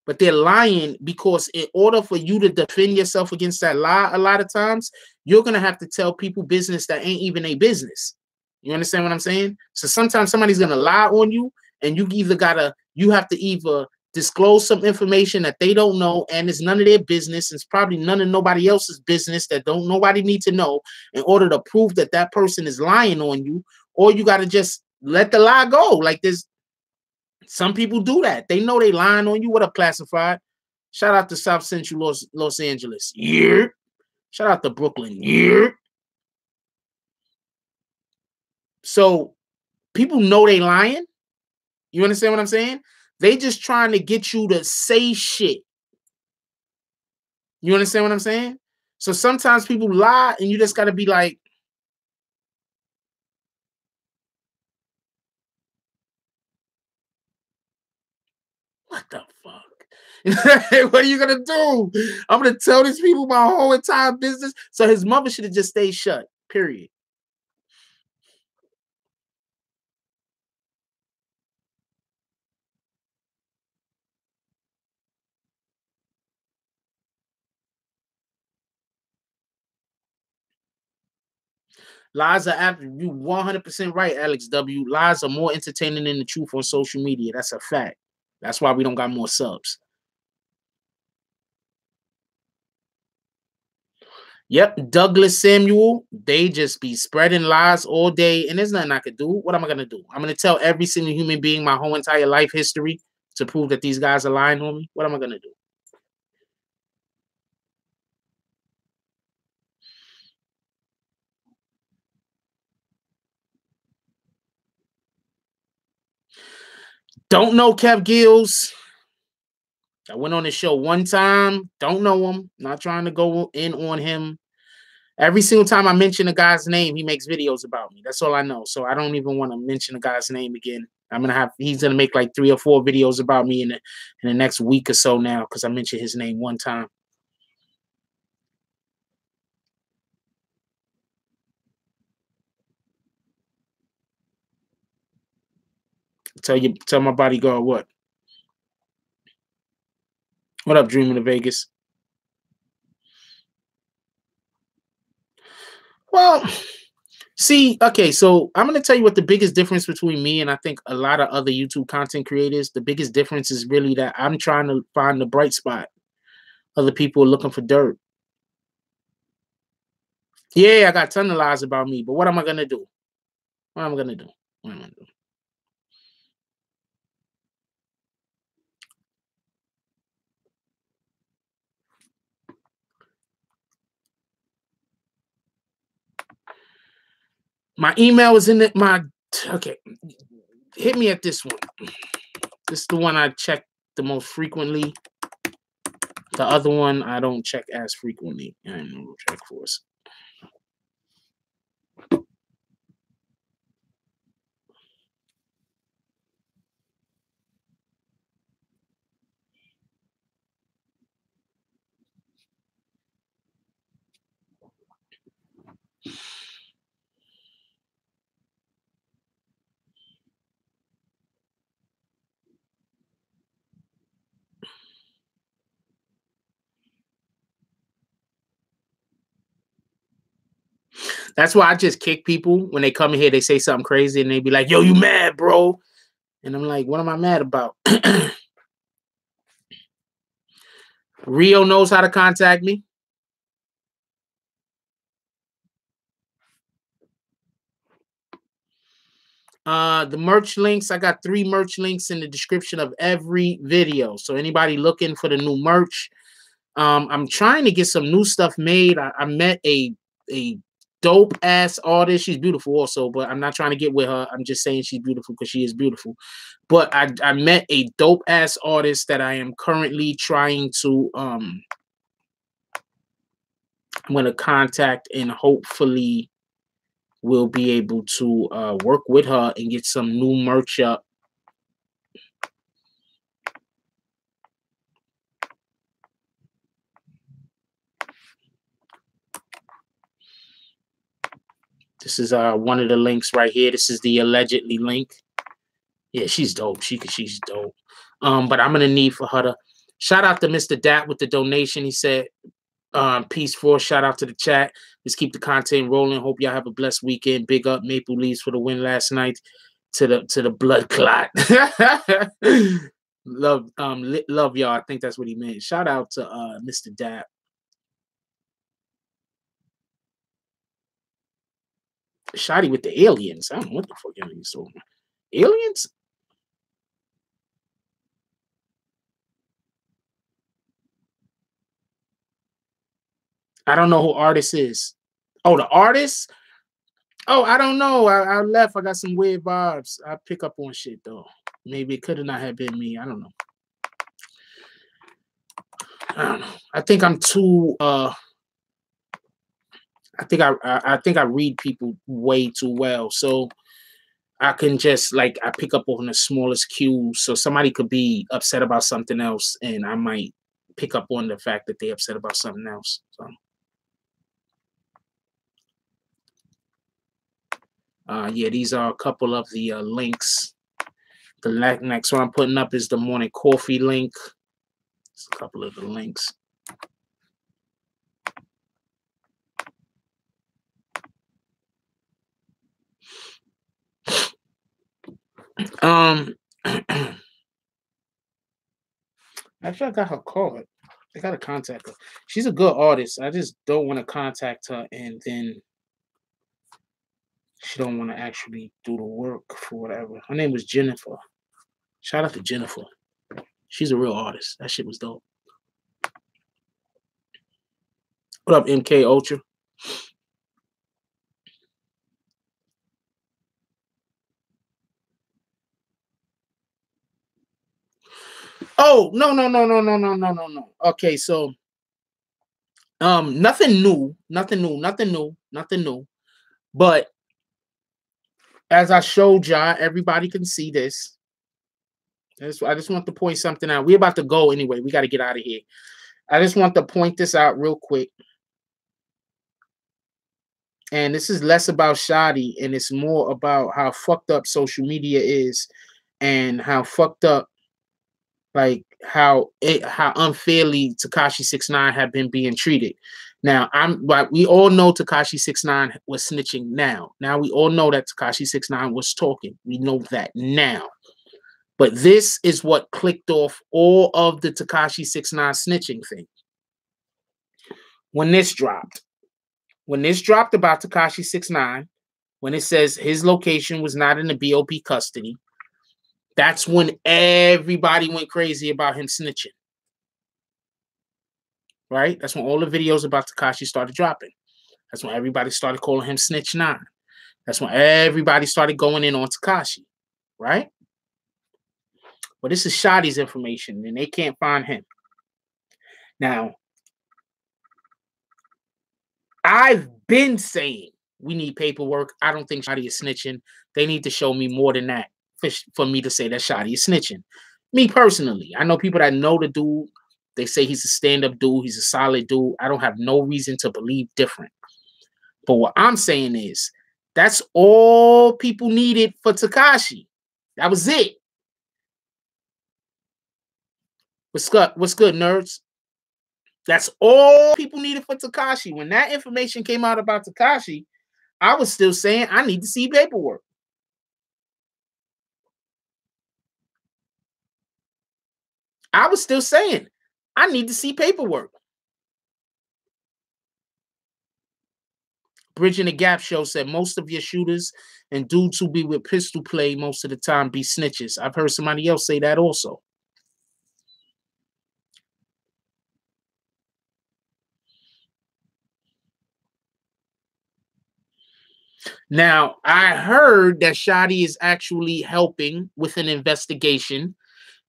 but they're lying because in order for you to defend yourself against that lie, a lot of times you're gonna have to tell people business that ain't even a business. You understand what I'm saying? So sometimes somebody's gonna lie on you, and you have to either disclose some information that they don't know, and it's none of their business. It's probably none of nobody else's business that don't nobody need to know in order to prove that that person is lying on you, or you got to just let the lie go. Like this, some people do that. They know they lying on you. What up, classified? Shout out to South Central Los Angeles. Yeah. Shout out to Brooklyn. Yeah. So people know they lying. You understand what I'm saying? They just trying to get you to say shit. You understand what I'm saying? So sometimes people lie and you just got to be like, what the fuck? What are you going to do? I'm going to tell these people my whole entire business. So his mother should have just stayed shut, period. Lies are after you 100% right, Alex W. Lies are more entertaining than the truth on social media. That's a fact. That's why we don't got more subs. Yep, Douglas Samuel, they just be spreading lies all day, and there's nothing I could do. What am I going to do? I'm going to tell every single human being my whole entire life history to prove that these guys are lying on me? What am I going to do? Don't know Kev Gills. I went on his show one time. Don't know him. Not trying to go in on him. Every single time I mention a guy's name, he makes videos about me. That's all I know. So I don't even want to mention a guy's name again. He's gonna make like 3 or 4 videos about me in the next week or so now because I mentioned his name one time. Tell my bodyguard what? What up, Dreaming of Vegas? Well, see, okay, so I'm going to tell you what the biggest difference between me and I think a lot of other YouTube content creators, the biggest difference is really that I'm trying to find the bright spot. Other people are looking for dirt. Yeah, I got a ton of lies about me, but what am I going to do? What am I going to do? What am I going to do? My email is in it. Okay. Hit me at this one. This is the one I check the most frequently. The other one I don't check as frequently. I know check for us. That's why I just kick people when they come in here. They say something crazy and they be like, "Yo, you mad, bro?" And I'm like, "What am I mad about?" Rio knows how to contact me. The merch links, I got 3 merch links in the description of every video. So anybody looking for the new merch, I'm trying to get some new stuff made. I met a dope ass artist. She's beautiful also, but I'm not trying to get with her. I'm just saying she's beautiful because she is beautiful. But I met a dope ass artist that I am currently trying to I'm gonna contact, and hopefully we'll be able to work with her and get some new merch up. This is one of the links right here. This is the allegedly link. Yeah, she's dope. She's dope. But I'm gonna need for her to shout out to Mr. Dat with the donation. He said, peace forth. Shout out to the chat. Let's keep the content rolling. Hope y'all have a blessed weekend. Big up Maple Leafs for the win last night to the blood clot. Love y'all. I think that's what he meant. Shout out to Mr. Dat. Shotty with the aliens. I don't know what the fuck aliens talking about. Aliens? I don't know who artist is. Oh, the artist? Oh, I don't know. I left. I got some weird vibes. I pick up on shit though. Maybe it could have not have been me. I don't know. I think I'm too I think I read people way too well. So I can just like I pick up on the smallest cues. So somebody could be upset about something else and I might pick up on the fact that they're upset about something else. So yeah, these are a couple of the links. The next one I'm putting up is the morning coffee link. It's a couple of the links. Actually, I got her card. I gotta contact her. She's a good artist. I just don't want to contact her and then she don't want to actually do the work for whatever. Her name was Jennifer. Shout out to Jennifer. She's a real artist. That shit was dope. What up, MK Ultra? Oh, no. Okay, so nothing new. But as I showed y'all, everybody can see this. I just want to point something out. We're about to go anyway. We got to get out of here. I just want to point this out real quick. And this is less about Shadi and it's more about how fucked up social media is and how fucked up, like how unfairly Tekashi 6ix9ine have been being treated. Now, we all know Tekashi 6ix9ine was snitching now. Now we all know that Tekashi 6ix9ine was talking. We know that now. But this is what clicked off all of the Tekashi 6ix9ine snitching thing. When this dropped about Tekashi 6ix9ine, when it says his location was not in the BOP custody, that's when everybody went crazy about him snitching. Right? That's when all the videos about Tekashi started dropping. That's when everybody started calling him Snitch 9. That's when everybody started going in on Tekashi. Right? But this is Shadi's information, and they can't find him. Now, I've been saying we need paperwork. I don't think Shadi is snitching. They need to show me more than that for me to say that Shadi is snitching. Me personally, I know people that know the dude. They say he's a stand-up dude. He's a solid dude. I don't have no reason to believe different. But what I'm saying is that's all people needed for Tekashi. That was it. What's good, nerds? That's all people needed for Tekashi. When that information came out about Tekashi, I was still saying I need to see paperwork. I was still saying I need to see paperwork. Bridging the Gap show said most of your shooters and dudes who be with pistol play most of the time be snitches. I've heard somebody else say that also. Now, I heard that Shadi is actually helping with an investigation.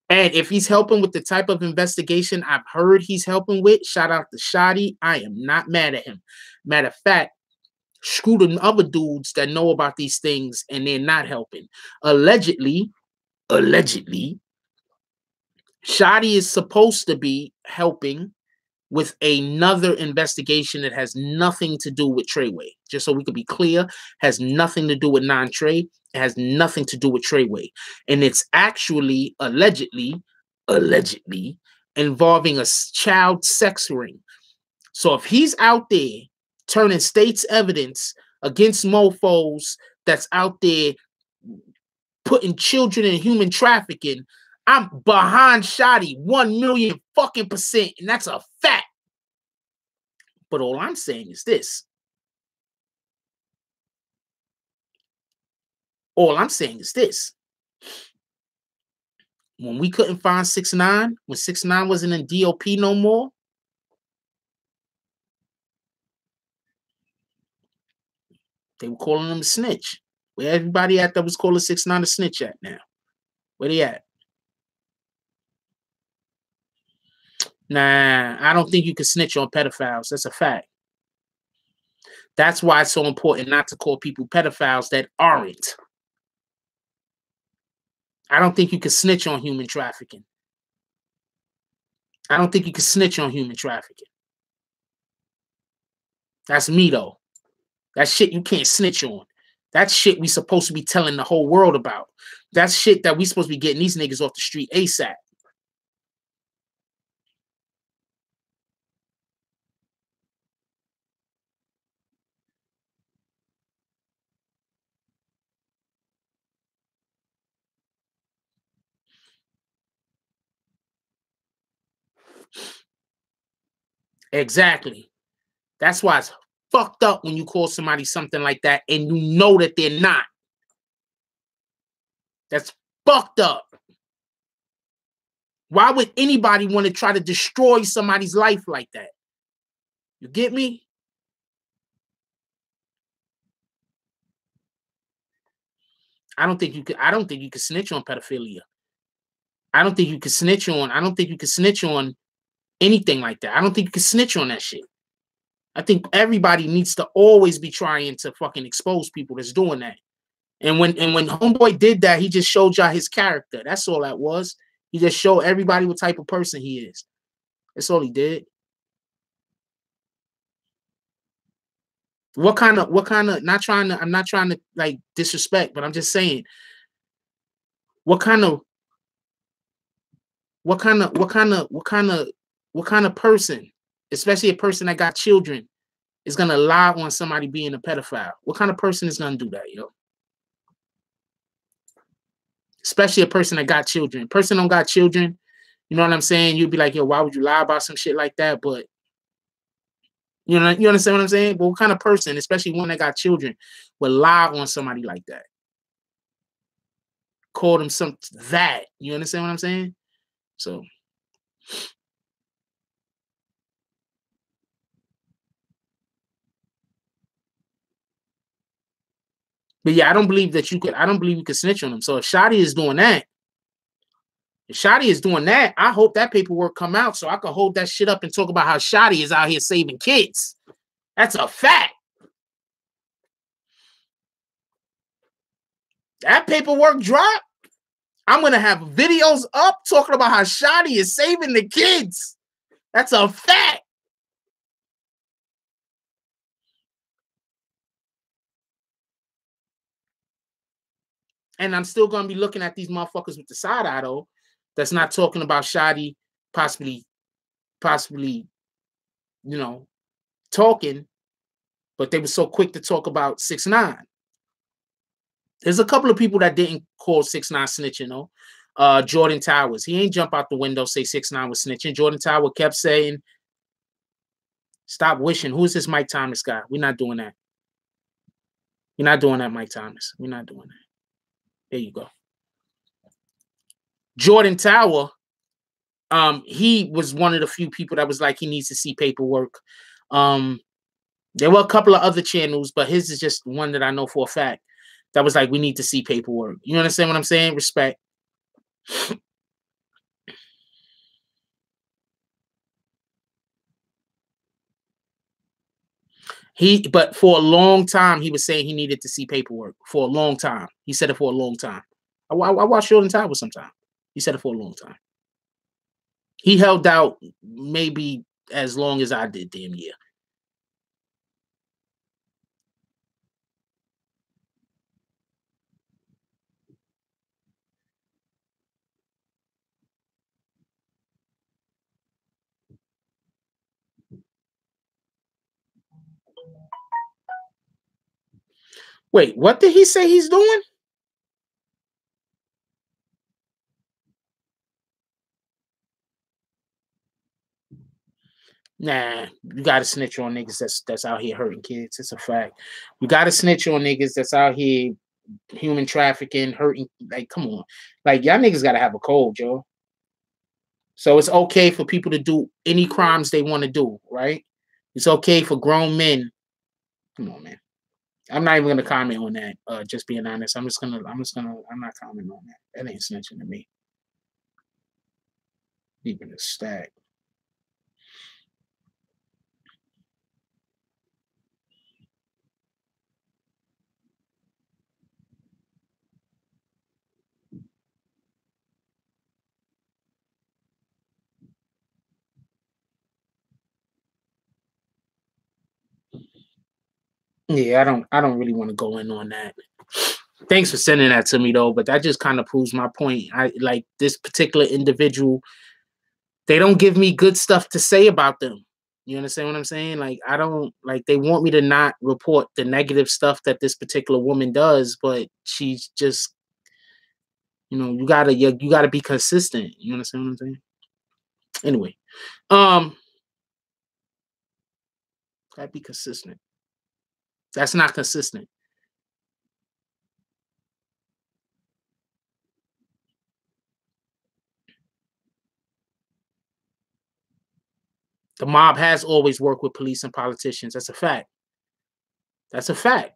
And if he's helping with the type of investigation I've heard he's helping with, shout out to Shadi. I am not mad at him. Matter of fact, screw the other dudes that know about these things and they're not helping. Allegedly, Shadi is supposed to be helping with another investigation that has nothing to do with Treyway. Just so we could be clear, has nothing to do with non-Trey. It has nothing to do with Treyway. And it's actually allegedly involving a child sex ring. So if he's out there turning state's evidence against mofos that's out there putting children in human trafficking, I'm behind Shotty 1,000,000 fucking %, and that's a fact. But all I'm saying is this. All I'm saying is this. When we couldn't find 6ix9ine, when 6ix9ine wasn't in DOP no more, they were calling him a snitch. Where everybody at that was calling 6ix9ine a snitch at now? Where they at? Nah, I don't think you can snitch on pedophiles. That's a fact. That's why it's so important not to call people pedophiles that aren't. I don't think you can snitch on human trafficking. I don't think you can snitch on human trafficking. That's me, though. That shit you can't snitch on. That shit we supposed to be telling the whole world about. That's shit that we supposed to be getting these niggas off the street ASAP. Exactly. That's why it's fucked up when you call somebody something like that and you know that they're not. That's fucked up. Why would anybody want to try to destroy somebody's life like that? You get me? I don't think you could snitch on pedophilia. I don't think you could snitch on anything like that. I don't think you can snitch on that shit. I think everybody needs to always be trying to fucking expose people that's doing that. And when Homeboy did that, he just showed y'all his character. That's all that was. He just showed everybody what type of person he is. That's all he did. What kind of I'm not trying to like disrespect, but I'm just saying what kind of person, especially a person that got children, is gonna lie on somebody being a pedophile? What kind of person is gonna do that, yo? Especially a person that got children. Person don't got children, you know what I'm saying? You'd be like, yo, why would you lie about some shit like that? But you know, you understand what I'm saying? But what kind of person, especially one that got children, would lie on somebody like that? Call them that. You understand what I'm saying? So but yeah, I don't believe you could snitch on them. So if Shotty is doing that, I hope that paperwork come out so I can hold that shit up and talk about how Shotty is out here saving kids. That's a fact. That paperwork drop, I'm gonna have videos up talking about how Shotty is saving the kids. That's a fact. And I'm still gonna be looking at these motherfuckers with the side eye though. That's not talking about Shotty possibly, you know, talking, but they were so quick to talk about 6ix9ine. There's a couple of people that didn't call 6ix9ine snitching though. Jordan Towers, he ain't jump out the window say 6ix9ine was snitching. Jordan Tower kept saying, "Stop wishing." Who's this Mike Thomas guy? We're not doing that. We're not doing that, Mike Thomas. We're not doing that. There you go. Jordan Tower, he was one of the few people that was like, he needs to see paperwork. There were a couple of other channels, but his is just one that I know for a fact that was like, we need to see paperwork. You understand what I'm saying? Respect. But for a long time, he was saying he needed to see paperwork for a long time. He said it for a long time. I watched Jordan Towers sometime. He said it for a long time. He held out maybe as long as I did, damn near. Wait, what did he say he's doing? Nah, you gotta snitch on niggas that's out here hurting kids. It's a fact. You gotta snitch on niggas that's out here human trafficking, hurting. Like, come on. Like, y'all niggas gotta have a code, yo. So it's okay for people to do any crimes they want to do, right? It's okay for grown men. Come on, man. I'm not even gonna comment on that. Just being honest. I'm not commenting on that. That ain't snitching to me. Even a stack. Yeah, I don't really want to go in on that. Thanks for sending that to me though, but that just kind of proves my point. I like this particular individual, they don't give me good stuff to say about them. You understand what I'm saying? Like, I don't like, they want me to not report the negative stuff that this particular woman does, but she's just, you gotta be consistent. You understand what I'm saying? Anyway, um, gotta be consistent. That's not consistent. The mob has always worked with police and politicians. That's a fact. That's a fact.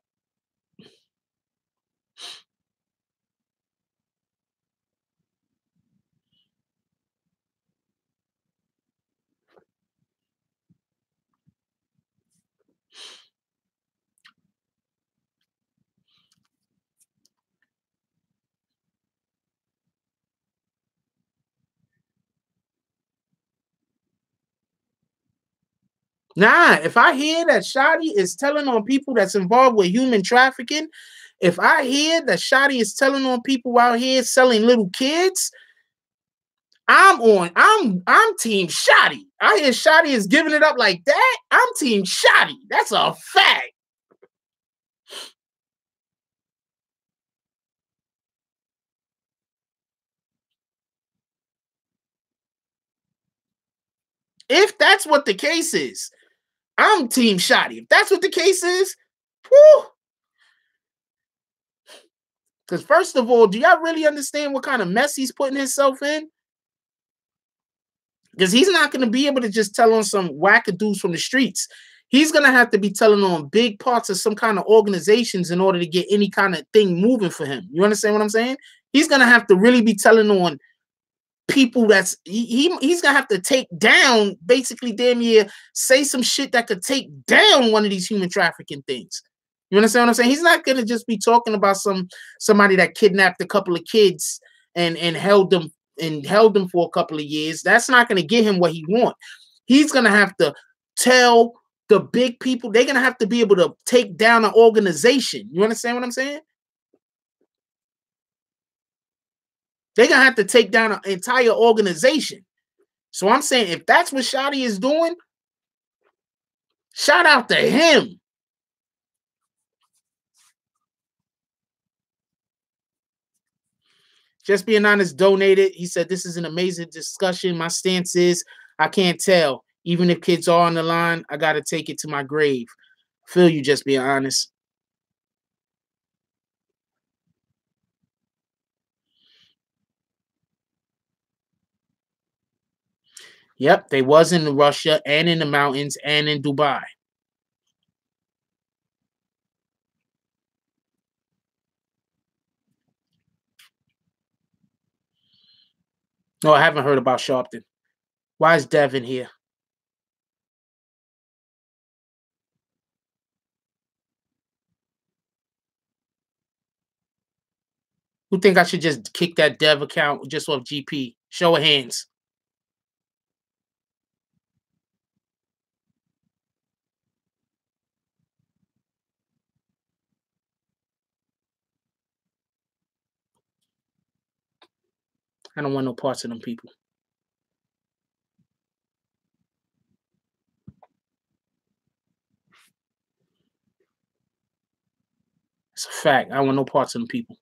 Nah, if I hear that Shotty is telling on people that's involved with human trafficking, if I hear that Shotty is telling on people out here selling little kids, I'm team Shotty. I hear Shotty is giving it up like that. I'm team Shotty. That's a fact. If that's what the case is, I'm team Shotty. If that's what the case is, whew. Because first of all, do y'all really understand what kind of mess he's putting himself in? Because he's not going to be able to just tell on some wackadoos from the streets. He's going to have to be telling on big parts of some kind of organizations in order to get any kind of thing moving for him. You understand what I'm saying? He's going to have to really be telling on people he's going to have to take down, basically damn near say some shit that could take down one of these human trafficking things. You understand what I'm saying? He's not going to just be talking about somebody that kidnapped a couple of kids and held them for a couple of years. That's not going to get him what he wants. He's going to have to tell the big people, they're going to have to be able to take down an organization. You understand what I'm saying? They're going to have to take down an entire organization. So I'm saying if that's what Shotty is doing, shout out to him. Just being honest, donated. He said, this is an amazing discussion. My stance is, I can't tell. Even if kids are on the line, I got to take it to my grave. Feel you, just being honest. Yep, they was in Russia and in the mountains and in Dubai. No, I haven't heard about Sharpton. Why is Devin here? Who think I should just kick that Dev account just off GP? Show of hands. I don't want no parts of them people. It's a fact. I don't want no parts of them people.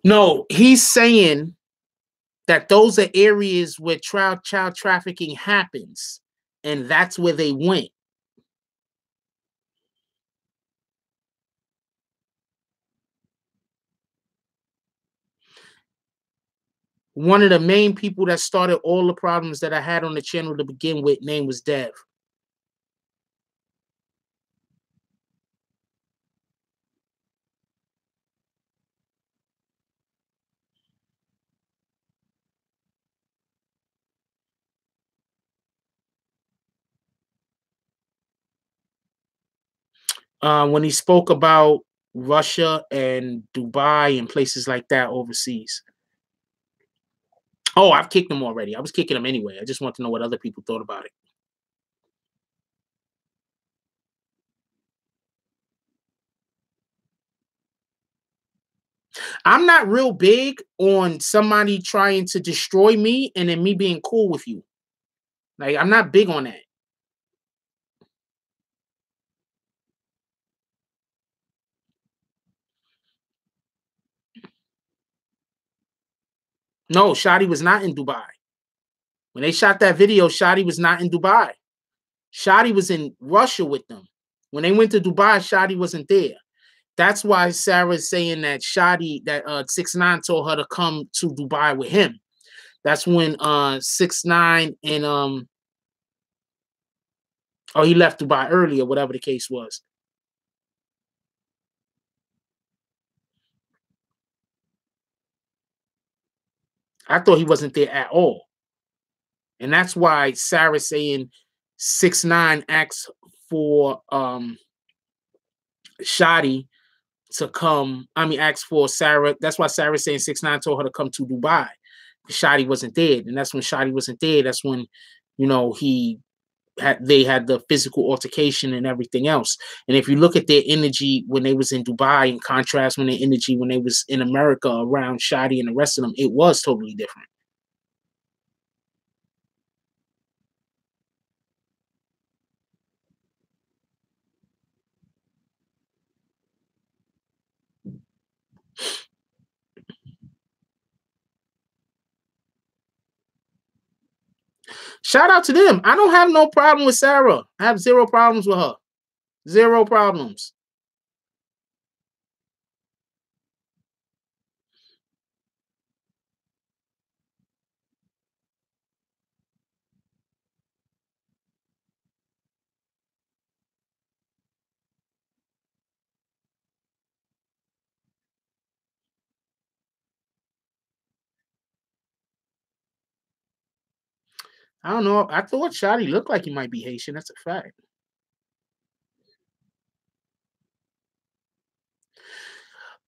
No, he's saying that those are areas where child trafficking happens, and that's where they went. One of the main people that started all the problems that I had on the channel to begin with, name was Dev. When he spoke about Russia and Dubai and places like that overseas. Oh, I've kicked him already. I was kicking him anyway. I just want to know what other people thought about it. I'm not real big on somebody trying to destroy me and then me being cool with you. Like, I'm not big on that. No, Shadi was not in Dubai. When they shot that video, Shadi was not in Dubai. Shadi was in Russia with them. When they went to Dubai, Shadi wasn't there. That's why Sarah's saying that Shadi, that 6ix9ine told her to come to Dubai with him. That's when 6ix9ine and oh, he left Dubai early or whatever the case was. I thought he wasn't there at all. And that's why Sarah's saying 6ix9ine asked for Shadi to come. I mean, asked for Sarah. That's why Sarah's saying 6ix9ine told her to come to Dubai. Shadi wasn't there. And that's when Shadi wasn't there. That's when, you know, they had the physical altercation and everything else. And if you look at their energy when they was in Dubai, in contrast when their energy when they was in America around Shadi and the rest of them, it was totally different. Shout out to them. I don't have no problem with Sarah. I have zero problems with her. Zero problems. I don't know. I thought Shadi looked like he might be Haitian. That's a fact.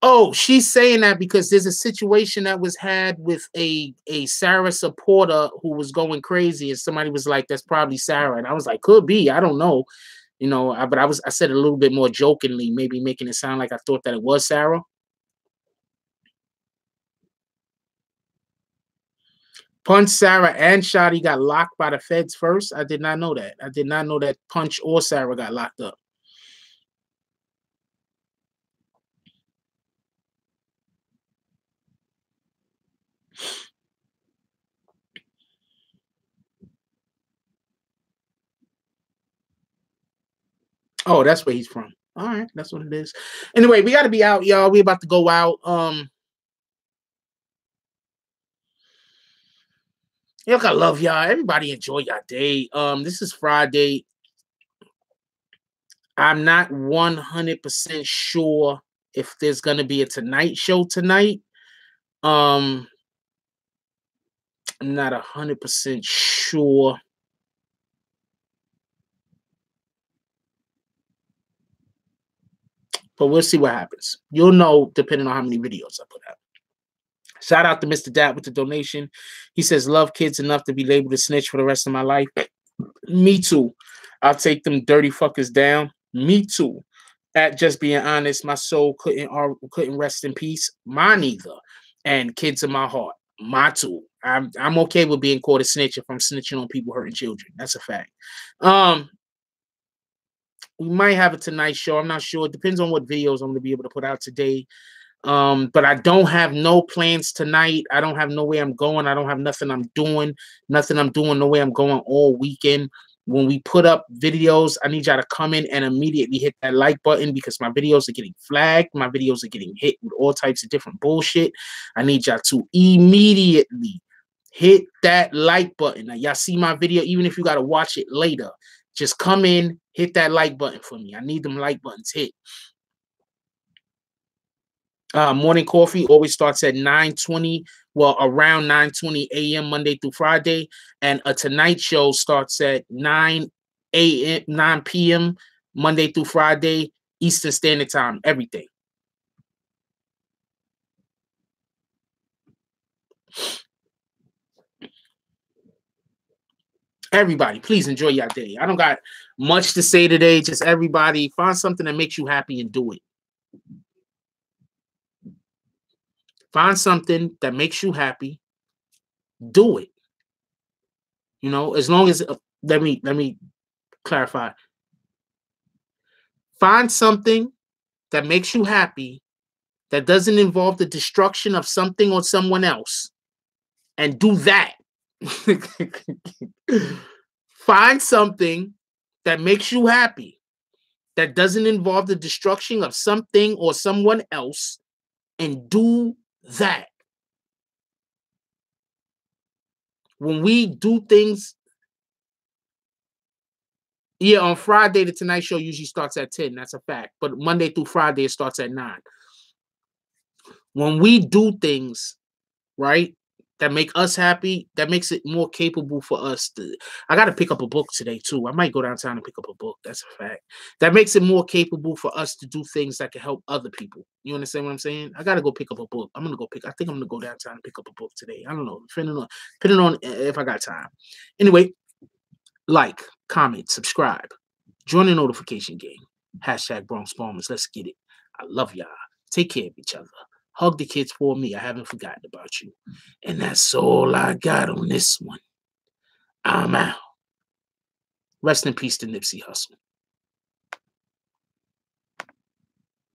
Oh, she's saying that because there's a situation that was had with a Sarah supporter who was going crazy, and somebody was like, "That's probably Sarah," and I was like, "Could be. I don't know." You know, but I said it a little bit more jokingly, maybe making it sound like I thought that it was Sarah. Punch Sarah and Shadi got locked by the feds first. I did not know that. I did not know that Punch or Sarah got locked up. Oh, that's where he's from. All right, that's what it is. Anyway, we got to be out, y'all. We about to go out. Look, I love y'all. Everybody enjoy your day. This is Friday. I'm not 100% sure if there's gonna be a Tonight Show tonight. I'm not 100% sure. But we'll see what happens. You'll know depending on how many videos I put out. Shout out to Mr. Dat with the donation. He says, love kids enough to be labeled a snitch for the rest of my life. Me too. I'll take them dirty fuckers down. Me too. At Just Being Honest, my soul couldn't rest in peace. Mine either. And Kids in My Heart, my too. I'm okay with being called a snitch if I'm snitching on people hurting children. That's a fact. We might have a Tonight Show. I'm not sure. It depends on what videos I'm gonna be able to put out today. But I don't have no plans tonight. I don't have no way I'm going. I don't have nothing I'm doing. No way I'm going all weekend. When we put up videos, I need y'all to come in and immediately hit that like button because my videos are getting flagged. My videos are getting hit with all types of different bullshit. I need y'all to immediately hit that like button. Now, y'all see my video, even if you got to watch it later, just come in, hit that like button for me. I need them like buttons hit. Morning coffee always starts at 9:20, well, around 9:20 a.m. Monday through Friday. And a Tonight Show starts at 9 p.m. Monday through Friday, Eastern Standard Time, everything. Everybody, please enjoy your day. I don't got much to say today. Just everybody, find something that makes you happy and do it. Find something that makes you happy. Do it. You know, as long as let me clarify. Find something that makes you happy that doesn't involve the destruction of something or someone else, and do that. Find something that makes you happy that doesn't involve the destruction of something or someone else, and do that. When we do things, yeah, on Friday, the Tonight Show usually starts at 10. That's a fact. But Monday through Friday, it starts at 9. When we do things, right, that make us happy, that makes it more capable for us to. I got to pick up a book today, too. I might go downtown and pick up a book. That's a fact. That makes it more capable for us to do things that can help other people. You understand what I'm saying? I got to go pick up a book. I think I'm going to go downtown and pick up a book today. I don't know. Depending on if I got time. Anyway, like, comment, subscribe, join the notification game. Hashtag Bronx Bombers. Let's get it. I love y'all. Take care of each other. Hug the kids for me. I haven't forgotten about you. And that's all I got on this one. I'm out. Rest in peace to Nipsey Hussle.